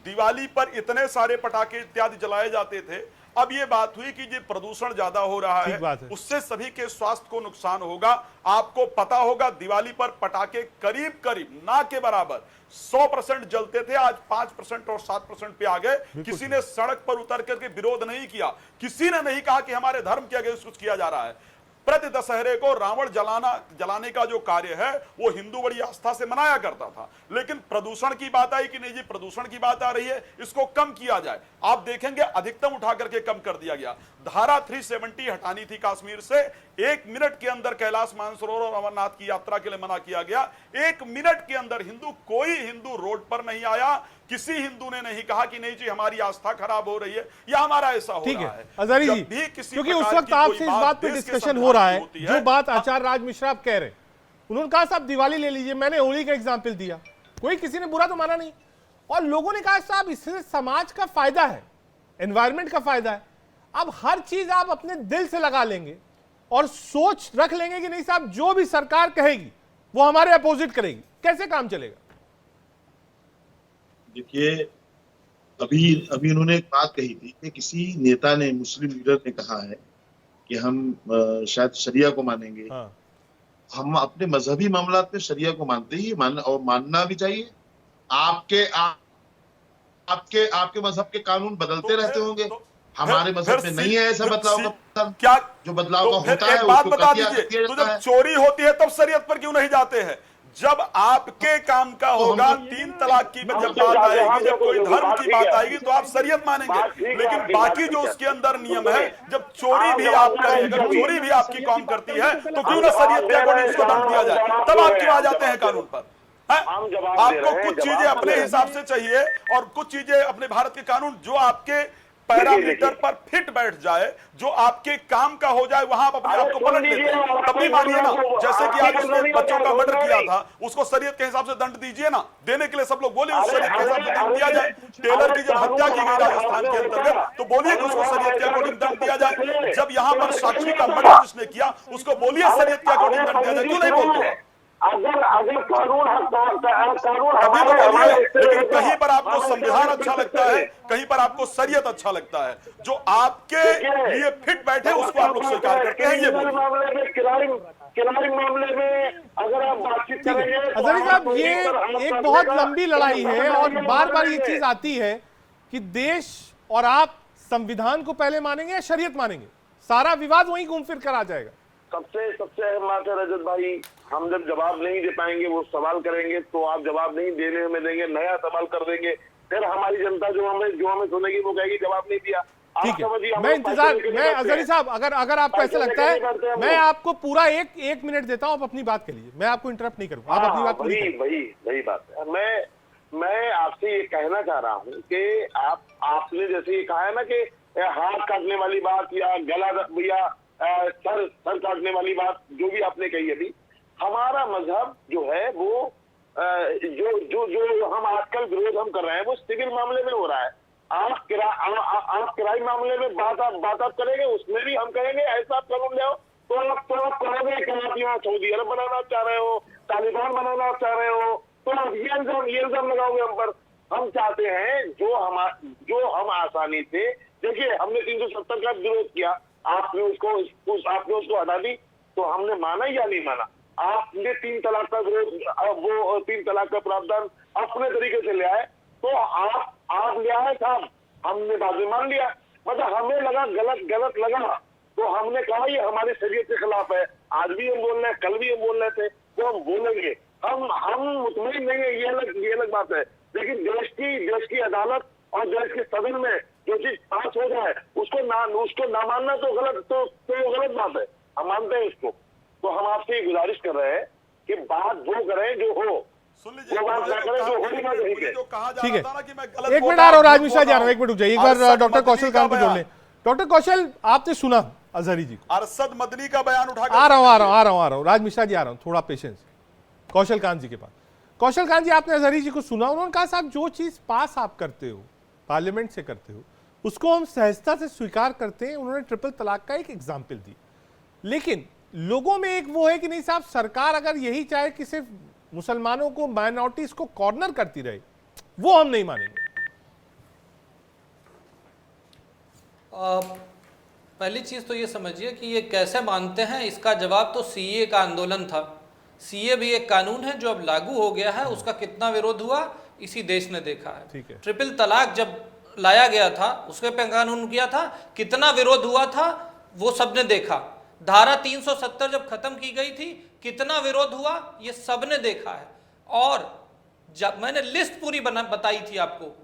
दिवाली पर इतने सारे पटाखे इत्यादि जलाए जाते थे। अब ये बात हुई कि ये प्रदूषण ज्यादा हो रहा है, उससे सभी के स्वास्थ्य को नुकसान होगा। आपको पता होगा दिवाली पर पटाखे करीब करीब ना के बराबर 100% जलते थे, आज 5% और 7% पे आ गए। किसी ने सड़क पर उतर करके विरोध नहीं किया, किसी ने नहीं कहा कि हमारे धर्म के अगेंस्ट कुछ किया जा रहा है। प्रति दशहरे को रावण जलाने का जो कार्य है वो हिंदू बड़ी आस्था से मनाया करता था, लेकिन प्रदूषण की बात आई कि नहीं जी प्रदूषण की बात आ रही है, इसको कम किया जाए। आप देखेंगे अधिकतम उठा करके कम कर दिया गया। धारा 370 हटानी थी कश्मीर से, 1 मिनट के अंदर कैलाश मानसरोवर और अमरनाथ की यात्रा के लिए मना किया गया। 1 मिनट के अंदर कोई हिंदू रोड पर नहीं आया, किसी हिंदू ने नहीं कहा कि नहीं जी हमारी आस्था खराब हो रही है या हमारा ऐसा हो ठीक रहा है है। अजहरी जब जी, भी किसी क्योंकि उस प्रकार वक्त की आपसे कोई इस बात पे देश के डिस्कशन हो संविधान रहा की है, होती जो बात आचार्य राज मिश्रा आप कह रहे हैं, उन्होंने कहा साहब दिवाली ले लीजिए, मैंने होली का एग्जाम्पल दिया, कोई किसी ने बुरा तो माना नहीं, और लोगों ने कहा साहब इससे समाज का फायदा है, एनवायरमेंट का फायदा है। अब हर चीज आप अपने दिल से लगा लेंगे और सोच रख लेंगे कि नहीं साहब जो भी सरकार कहेगी वो हमारे अपोजिट करेगी, कैसे काम चलेगा? देखिए अभी उन्होंने एक बात कही थी कि किसी नेता ने, मुस्लिम लीडर ने कहा है कि हम शायद शरिया को मानेंगे। हाँ। हम अपने मजहबी मामलात में शरिया को मानते ही और मानना भी चाहिए। आपके मजहब के कानून बदलते रहते होंगे, हमारे मजहब में नहीं है ऐसा बदलाव का। क्या जो बदलाव का फिर होता है एक बात उसको बता किया दीजिए, तो जाता जब है। चोरी होती है तब शरीयत पर क्यों नहीं जाते हैं? जब आपके काम का होगा, 3 तलाक की जब बात आएगी, जब कोई धर्म की बात आएगी तो आप शरीयत मानेंगे, लेकिन बाकी जो उसके अंदर नियम है, जब चोरी भी आप करें, अगर चोरी भी आपकी कौम करती है तो क्यों ना शरीयत के अकॉर्डिंग उसको दंड दिया जाए? तब आप क्यों आ जाते हैं कानून पर? आपको कुछ चीजें अपने हिसाब से चाहिए और कुछ चीजें अपने भारत के कानून जो आपके पैरामीटर पर फिट बैठ जाए, जो आपके काम का हो जाए, वहां आप अपने आप को पलट लेते हैं। तब भी मानिए ना, जैसे कि आज उसने बच्चों का मर्डर किया था, उसको शरीयत के हिसाब से दंड दीजिए ना, देने के लिए सब लोग बोले उस शरीयत के हिसाब से दंड दिया जाए। टेलर की जब हत्या की गई राजस्थान के अंतर्गत तो बोलिए कि उसको शरीयत के अकॉर्डिंग दंड दिया जाए। जब यहाँ पर साक्षी का मर्डर जिसने किया उसको बोलिए शरीयत के अकॉर्डिंग दंड दिया जाए, क्यों नहीं बोलते? अगर कानून अभी तो बोलिए, लेकिन कहीं पर आपको संविधान अच्छा लगता है, कहीं पर आपको शरीयत अच्छा लगता है, जो आपके लिए फिट बैठे उसको आप लोग स्वीकार करते हैं। ये मामले में किरारी मामले में अगर आप बातचीत करेंगे, अजहरी साहब ये एक बहुत लंबी लड़ाई है और बार बार ये चीज आती है कि देश और आप संविधान को पहले मानेंगे या शरीयत मानेंगे, सारा विवाद वहीं घूम फिर कर आ जाएगा। सबसे अहम बात है रजत भाई, हम जब जवाब नहीं दे पाएंगे, वो सवाल करेंगे तो आप जवाब नहीं देने में देंगे, नया सवाल कर देंगे, फिर हमारी जनता जो हमें सुनेगी वो कहेगी जवाब नहीं दिया। ठीक है, मैं इंतजार, मैं अजहरी साहब अगर आपको ऐसा लगता है मैं आपको पूरा एक मिनट देता हूं, आप अपनी बात के लिए, मैं आपको इंटरप्ट नहीं करूंगा, आप अपनी बात पूरी करें। वही बात है। मैं आपसे ये कहना चाह रहा हूँ कि आपने जैसे ये कहा है ना कि हाथ काटने वाली बात या गला या सर काटने वाली बात, जो भी आपने कही अभी, हमारा मजहब जो है वो जो हम आजकल विरोध हम कर रहे हैं वो सिविल मामले में हो रहा है। आप किराई मामले में बात आप करेंगे, उसमें भी हम कहेंगे ऐसा आप कानून ले आओ, तो आप कहोगे कि आप यहाँ सऊदी अरब बनाना चाह रहे हो, तालिबान बनाना चाह रहे हो, तो आप ये इल्जाम लगाओगे हम पर। हम चाहते हैं जो हम आसानी से, देखिए हमने 370 का विरोध किया, आपने उसको हटा दी, तो हमने माना या नहीं माना? आपने 3 तलाक का विरोध, वो 3 तलाक का प्रावधान अपने तरीके से ले आए, तो आप ले आए साहब, हमने बाद में मान लिया, मतलब हमें लगा गलत लगा, तो हमने कहा ये हमारी शरीयत के खिलाफ है। आज भी हम बोल रहे हैं, कल भी हम बोल रहे थे, तो हम बोलेंगे, हम मुतमईन नहीं है, ये अलग बात है, लेकिन देश की अदालत और देश के सदन में जो चीज पास हो जाए उसको ना मानना तो गलत बात है। हम मानते हैं उसको, तो हम आपसे ये गुजारिश कर रहे हैं कि बात वो करें जो हो, वो बात ना करें जो हो ही ना करेंगे। ठीक है, एक मिनट आ रहा हूँ राज मिश्रा जी, आ रहा हूँ, एक मिनट रुक जाइए, एक बार डॉक्टर कौशल कांत को जोड़ लें। डॉक्टर कौशल, आपने सुना अजहरी जी को, अरशद मदनी का बयान उठा, आ रहा हूँ राज मिश्रा जी, आ रहा हूँ, थोड़ा पेशेंस, कौशल कांत जी के पास। कौशल कांत जी, आपने अजहरी जी को सुना, उन्होंने कहा साहब जो चीज पास आप करते हो, पार्लियामेंट से करते हो, उसको हम सहजता से स्वीकार करते हैं। उन्होंने ट्रिपल तलाक का एक एग्जाम्पल दी, लेकिन लोगों में एक वो है कि नहीं साहब, सरकार अगर यही चाहे कि सिर्फ मुसलमानों को, माइनॉरिटीज को कॉर्नर करती रहे, वो हम नहीं मानेंगे। पहली चीज तो ये समझिए कि ये कैसे मानते हैं, इसका जवाब तो सीए का आंदोलन था। सीए भी एक कानून है जो अब लागू हो गया है, उसका कितना विरोध हुआ इसी देश ने देखा है। ठीक है। ट्रिपल तलाक जब लाया गया था, उसके पे कानून किया था, कितना विरोध हुआ था वो सबने देखा। धारा 370 जब खत्म की गई थी, कितना विरोध हुआ ये सबने देखा है। और जब मैंने लिस्ट पूरी बताई थी आपको,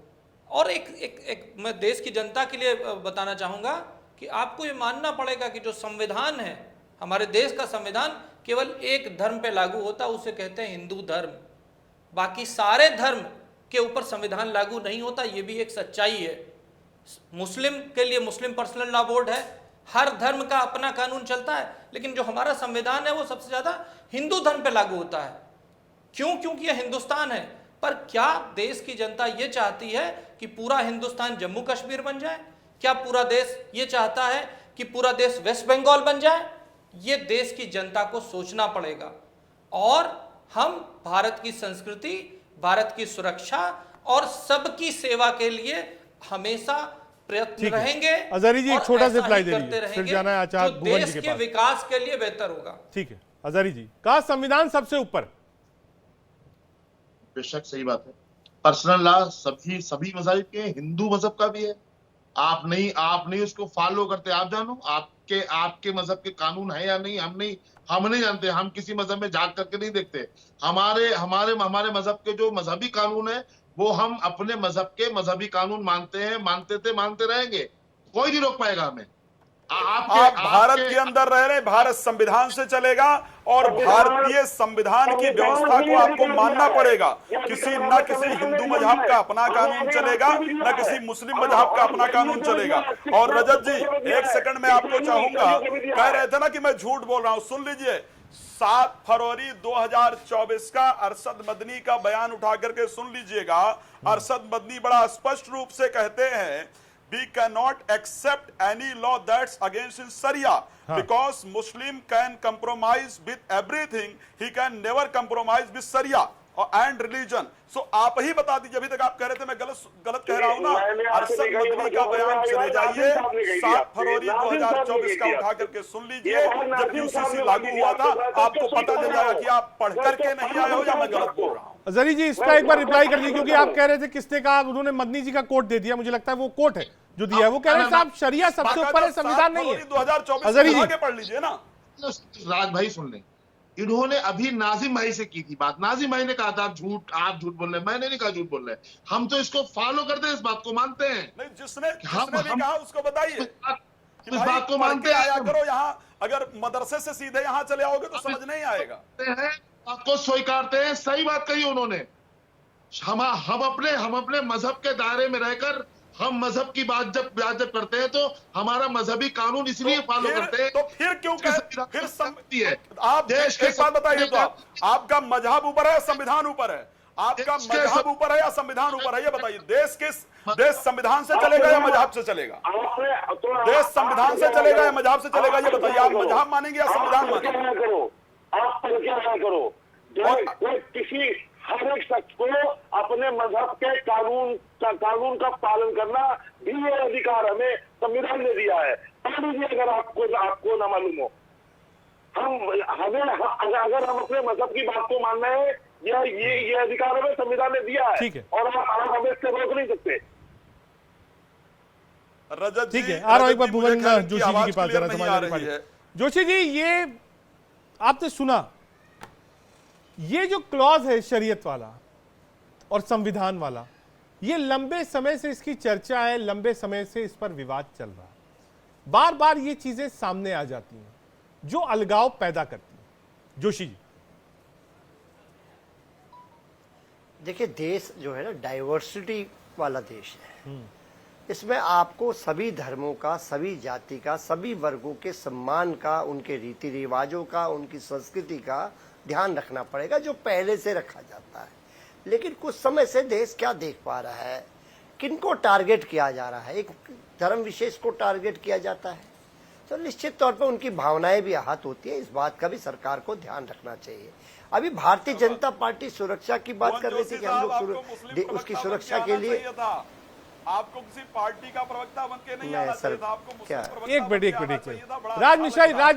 और एक मैं देश की जनता के लिए बताना चाहूंगा कि आपको ये मानना पड़ेगा कि जो संविधान है, हमारे देश का संविधान केवल एक धर्म पे लागू होता है, उसे कहते हैं हिंदू धर्म। बाकी सारे धर्म के ऊपर संविधान लागू नहीं होता, ये भी एक सच्चाई है। मुस्लिम के लिए मुस्लिम पर्सनल लॉ बोर्ड है, हर धर्म का अपना कानून चलता है, लेकिन जो हमारा संविधान है वो सबसे ज्यादा हिंदू धर्म पे लागू होता है। क्यों? क्योंकि यह हिंदुस्तान है। पर क्या देश की जनता ये चाहती है कि पूरा हिंदुस्तान जम्मू कश्मीर बन जाए? क्या पूरा देश ये चाहता है कि पूरा देश वेस्ट बंगाल बन जाए? ये देश की जनता को सोचना पड़ेगा। और हम भारत की संस्कृति, भारत की सुरक्षा और सबकी सेवा के लिए हमेशा प्रयत्न रहेंगे। अजहरी जी, एक छोटा सा रिप्लाई दे करते दीजिए, फिर रहेंगे जाना है आचार्य जो भुवन जी देश के के पास। विकास के लिए बेहतर होगा। ठीक है अजहरी जी, का संविधान सबसे ऊपर? बेशक सही बात है। पर्सनल लॉ सभी मज़ाहिब के, हिंदू मजहब का भी है। आप नहीं उसको फॉलो करते, आप जानो आपके मजहब के कानून है या नहीं, हम नहीं जानते। हम किसी मजहब में झांक करके नहीं देखते। हमारे मजहब के जो मजहबी कानून है वो हम अपने मजहब के मजहबी कानून मानते हैं, मानते रहेंगे। कोई नहीं रोक पाएगा हमें। आप भारत के अंदर रह रहे, भारत संविधान से चलेगा और भारतीय संविधान की व्यवस्था को आपको मानना पड़ेगा। किसी हिंदू मजहब का अपना कानून चलेगा, न किसी मुस्लिम मजहब का अपना कानून चलेगा। और रजत जी, एक सेकंड में आपको चाहूंगा, कह रहे थे ना कि मैं झूठ बोल रहा हूं, सुन लीजिए। 7 फरवरी 2024 का अरशद मदनी का बयान उठा करके सुन लीजिएगा। अरशद मदनी बड़ा स्पष्ट रूप से कहते हैं, we cannot accept any law that's against in Sharia because Muslim can compromise with everything, he can never compromise with Sharia and religion. So आप ही बता दीजिए, अभी तक आप कह रहे थे मैं गलत कह रहा हूं ना। अरशद मदनी का बयान चले जाइए, 7 फरवरी 2024 का उठा करके सुन लीजिए। जब यूसीसी लागू हुआ था, आपको पता चल जाएगा कि आप पढ़ करके नहीं आए हो या मैं गलत बोल रहा हूं। अजहरी जी, इसका एक बार रिप्लाई कर दीजिए, क्योंकि आप कह रहे थे किसने कहा, उन्होंने मदनी जी का कोट दे दिया। मुझे लगता है वो कोट है जो दिया है। वो कह रहे हैं साहब शरिया सबसे ऊपर है, संविधान नहीं है। 2024 अजहरी जी पढ़ लीजिए ना। राज भाई सुन लें, इन्होंने अभी नाजिम भाई से की थी बात। नाजिम भाई ने कहा था आप झूठ बोल रहे हैं। मैंने नहीं कहा झूठ बोल रहे हैं। हम तो इसको फॉलो करते हैं, इस बात को मानते हैं। नहीं, जिसने भी कहा उसको बताइए, इस बात को मानते हैं। आया करो यहाँ, अगर मदरसे से सीधे यहाँ चले आओगे तो समझ नहीं आएगा। आपको स्वीकारते हैं, सही बात कही उन्होंने। हम अपने मजहब के दायरे में रहकर हम मजहब की बात जब करते हैं तो हमारा मजहबी कानून इसलिए फॉलो करते हैं। तो फिर क्यों फिर संगति है? आप देश एक बात बताइए, तो आपका मजहब ऊपर है, संविधान ऊपर है? आपका मजहब ऊपर है या संविधान ऊपर है? ये बताइए। देश संविधान से चलेगा या मजहब से चलेगा? देश संविधान से चलेगा या मजहब से चलेगा? ये बताइए। आप मजहब मानेंगे या संविधान मानेंगे? आप क्या करो, किसी हर एक शख्स को अपने मजहब के कानून का पालन करना भी ये अधिकार हमें संविधान ने दिया है। मान लीजिए अगर आपको ना मालूम हो, अगर हम अपने मजहब की बात को मान रहे हैं, ये अधिकार हमें संविधान ने दिया है। ठीक है, और आप हमें इससे रोक नहीं सकते। रजत जी, ठीक है, आ रहा हूं एक बार भुवन जोशी जी के पास जरा समाजवादी पार्टी। जोशी जी, ये आपने सुना, ये जो क्लॉज है शरीयत वाला और संविधान वाला, ये लंबे समय से इसकी चर्चा है, लंबे समय से इस पर विवाद चल रहा है। बार बार ये चीजें सामने आ जाती हैं जो अलगाव पैदा करती हैं। जोशी जी, देखिए, देश जो है ना डाइवर्सिटी वाला देश है। इसमें आपको सभी धर्मों का, सभी जाति का, सभी वर्गों के सम्मान का, उनके रीति रिवाजों का, उनकी संस्कृति का ध्यान रखना पड़ेगा, जो पहले से रखा जाता है। लेकिन कुछ समय से देश क्या देख पा रहा है, किनको टारगेट किया जा रहा है, एक धर्म विशेष को टारगेट किया जाता है, तो निश्चित तौर पर उनकी भावनाएं भी आहत होती है। इस बात का भी सरकार को ध्यान रखना चाहिए। अभी भारतीय जनता पार्टी सुरक्षा की बात कर रही थी कि हम लोग उसकी सुरक्षा के लिए आपको किसी पार्टी का प्रवक्ता बन के नहीं आना चाहिए था। आपको क्या एक मिनट राज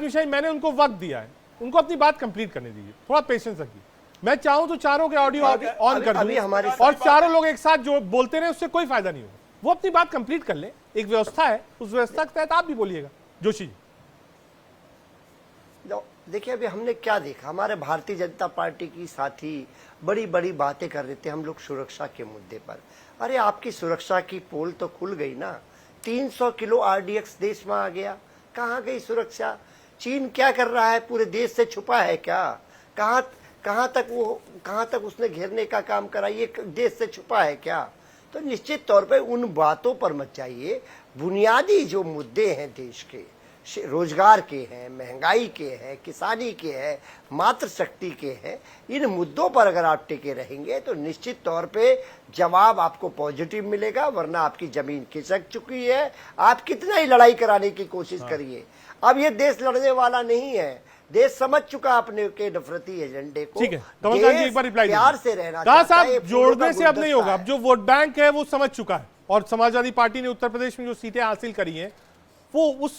मिशाई, मैंने उनको वक्त दिया है, उनको अपनी बात कंप्लीट करने दीजिए, थोड़ा पेशेंस रखिए। मैं चाहूं तो चारों के ऑडियो ऑन कर दूं और चारों लोग एक साथ जो बोलते रहे, उससे कोई फायदा नहीं होगा। वो अपनी बात कंप्लीट कर ले, एक व्यवस्था है, उस व्यवस्था के तहत आप भी बोलिएगा। जोशी जी, देखिए, अभी हमने क्या देखा, हमारे भारतीय जनता पार्टी की साथी बड़ी बड़ी बातें कर रहे थे हम लोग सुरक्षा के मुद्दे पर। अरे आपकी सुरक्षा की पोल तो खुल गई ना। 300 किलो RDX देश में आ गया, कहाँ गई सुरक्षा? चीन क्या कर रहा है, पूरे देश से छुपा है क्या? कहाँ तक उसने घेरने का काम करा, ये देश से छुपा है क्या? तो निश्चित तौर पे उन बातों पर मत जाइए। बुनियादी जो मुद्दे हैं देश के, रोजगार के हैं, महंगाई के हैं, किसानी के हैं, मातृशक्ति के हैं, इन मुद्दों पर अगर आप टिके रहेंगे तो निश्चित तौर पे जवाब आपको पॉजिटिव मिलेगा, वरना आपकी जमीन खिसक चुकी है। आप कितना ही लड़ाई कराने की कोशिश करिए, अब ये देश लड़ने वाला नहीं है। देश समझ चुका अपने के नफरती एजेंडे को। ठीक है, कमल कांत जी एक बार रिप्लाई प्यार से रहना कहा चाहता है, साहब, ये जोड़ने से अब गुलदस्ता नहीं होगा। है। अब जो वोट बैंक है वो समझ चुका है, और समाजवादी पार्टी ने उत्तर प्रदेश में जो सीटें हासिल करी हैं वो उस,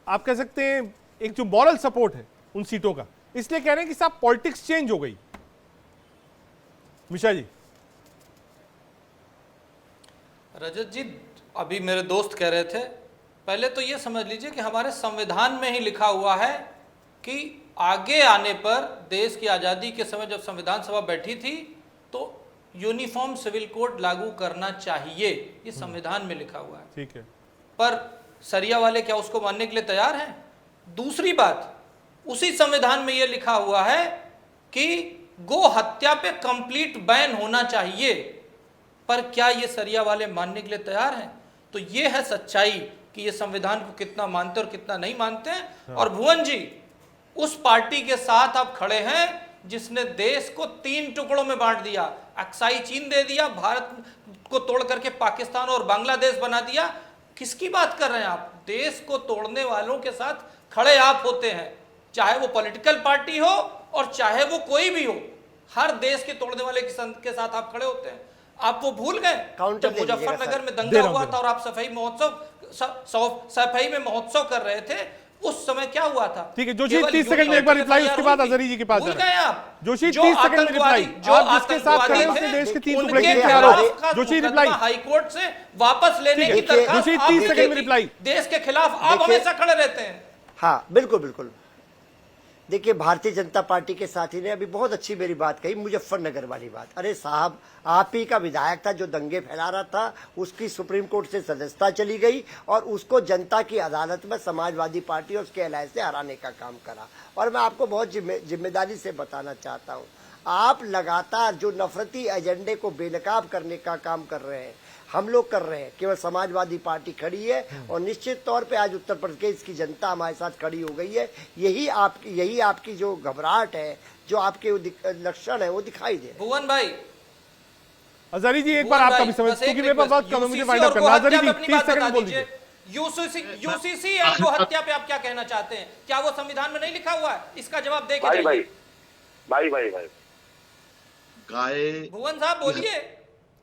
आप कह सकते हैं, एक जो मॉरल सपोर्ट है उन सीटों का, इसलिए कह रहे हैं कि साहब पॉलिटिक्स चेंज हो गई। मिश्रा जी। रजत जी, अभी मेरे दोस्त कह रहे थे, पहले तो ये समझ लीजिए कि हमारे संविधान में ही लिखा हुआ है कि आगे आने पर, देश की आज़ादी के समय जब संविधान सभा बैठी थी तो यूनिफॉर्म सिविल कोड लागू करना चाहिए, ये संविधान में लिखा हुआ है। ठीक है, पर सरिया वाले क्या उसको मानने के लिए तैयार हैं? दूसरी बात, उसी संविधान में यह लिखा हुआ है कि गो हत्या पे कंप्लीट बैन होना चाहिए, पर क्या ये सरिया वाले मानने के लिए तैयार हैं? तो ये है सच्चाई कि ये संविधान को कितना मानते और कितना नहीं मानते हैं। और भुवन जी, उस पार्टी के साथ आप खड़े हैं जिसने देश को 3 टुकड़ों में बांट दिया, अक्साई चीन दे दिया, भारत को तोड़ करके पाकिस्तान और बांग्लादेश बना दिया। किसकी बात कर रहे हैं आप? देश को तोड़ने वालों के साथ खड़े आप होते हैं, चाहे वो पॉलिटिकल पार्टी हो और चाहे वो कोई भी हो, हर देश के तोड़ने वाले के साथ आप खड़े होते हैं। आप वो भूल गए जब मुजफ्फरनगर में दंगा हुआ था और आप सफाई में महोत्सव कर रहे थे, उस समय क्या हुआ था? ठीक है जोशी, 30 सेकंड में एक बार रिप्लाई, उसके बाद अजहरी जी के पास भूल गए आप? जोशी 30 सेकंड में रिप्लाई। आप जिसके साथ खड़े हैं उसने देश के 3 टुकड़े किए थे आरोप। जोशी रिप्लाई। हाई कोर्ट से वापस लेने की दरखास्त, जोशी 30 सेकंड में रिप्लाई। देश के खिलाफ आप हमेशा खड़े रहते हैं। हाँ बिल्कुल बिल्कुल। देखिए, भारतीय जनता पार्टी के साथी ने अभी बहुत अच्छी मेरी बात कही, मुजफ्फरनगर वाली बात। अरे साहब, आप ही का विधायक था जो दंगे फैला रहा था, उसकी सुप्रीम कोर्ट से सदस्यता चली गई और उसको जनता की अदालत में समाजवादी पार्टी और उसके एलायंस से हराने का काम करा। और मैं आपको बहुत जिम्मेदारी से बताना चाहता हूँ, आप लगातार जो नफरती एजेंडे को बेनकाब करने का काम कर रहे हैं, हम लोग कर रहे हैं। केवल समाजवादी पार्टी खड़ी है और निश्चित तौर पे आज उत्तर प्रदेश की जनता हमारे साथ खड़ी हो गई है। यही आपकी जो घबराहट है, जो आपके लक्षण है, वो दिखाई दे। भुवन भाई, अजहरी जी एक बार आपका भी समझ, क्योंकि मेरे पास बहुत कम है, मुझे फाइंड आउट करना। अजहरी जी 30 सेकंड बोल दीजिए। यूसीसी एंड हत्या पे आप क्या कहना चाहते हैं? क्या वो संविधान में नहीं लिखा हुआ है? इसका जवाब दे के भाई भुवन साहब बोलिए।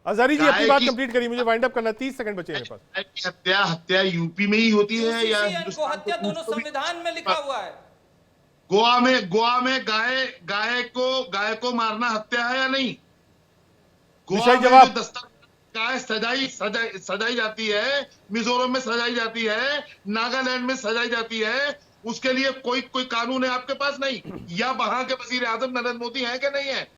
अजहरी जी अपनी बात कंप्लीट करिए, मुझे वाइंड अप करना, 30 सेकंड बचे मेरे पास। हत्या यूपी में ही होती है या हत्या दोनों संविधान में लिखा हुआ है। गोवा में गाय को मारना हत्या है या नहीं? गोवा में जवाब। गाय सजाई जाती है, मिजोरम में सजाई जाती है, नागालैंड में सजाई जाती है, उसके लिए कोई कानून है आपके पास? नहीं। या वहां के वजीर आजम नरेंद्र मोदी है कि नहीं है?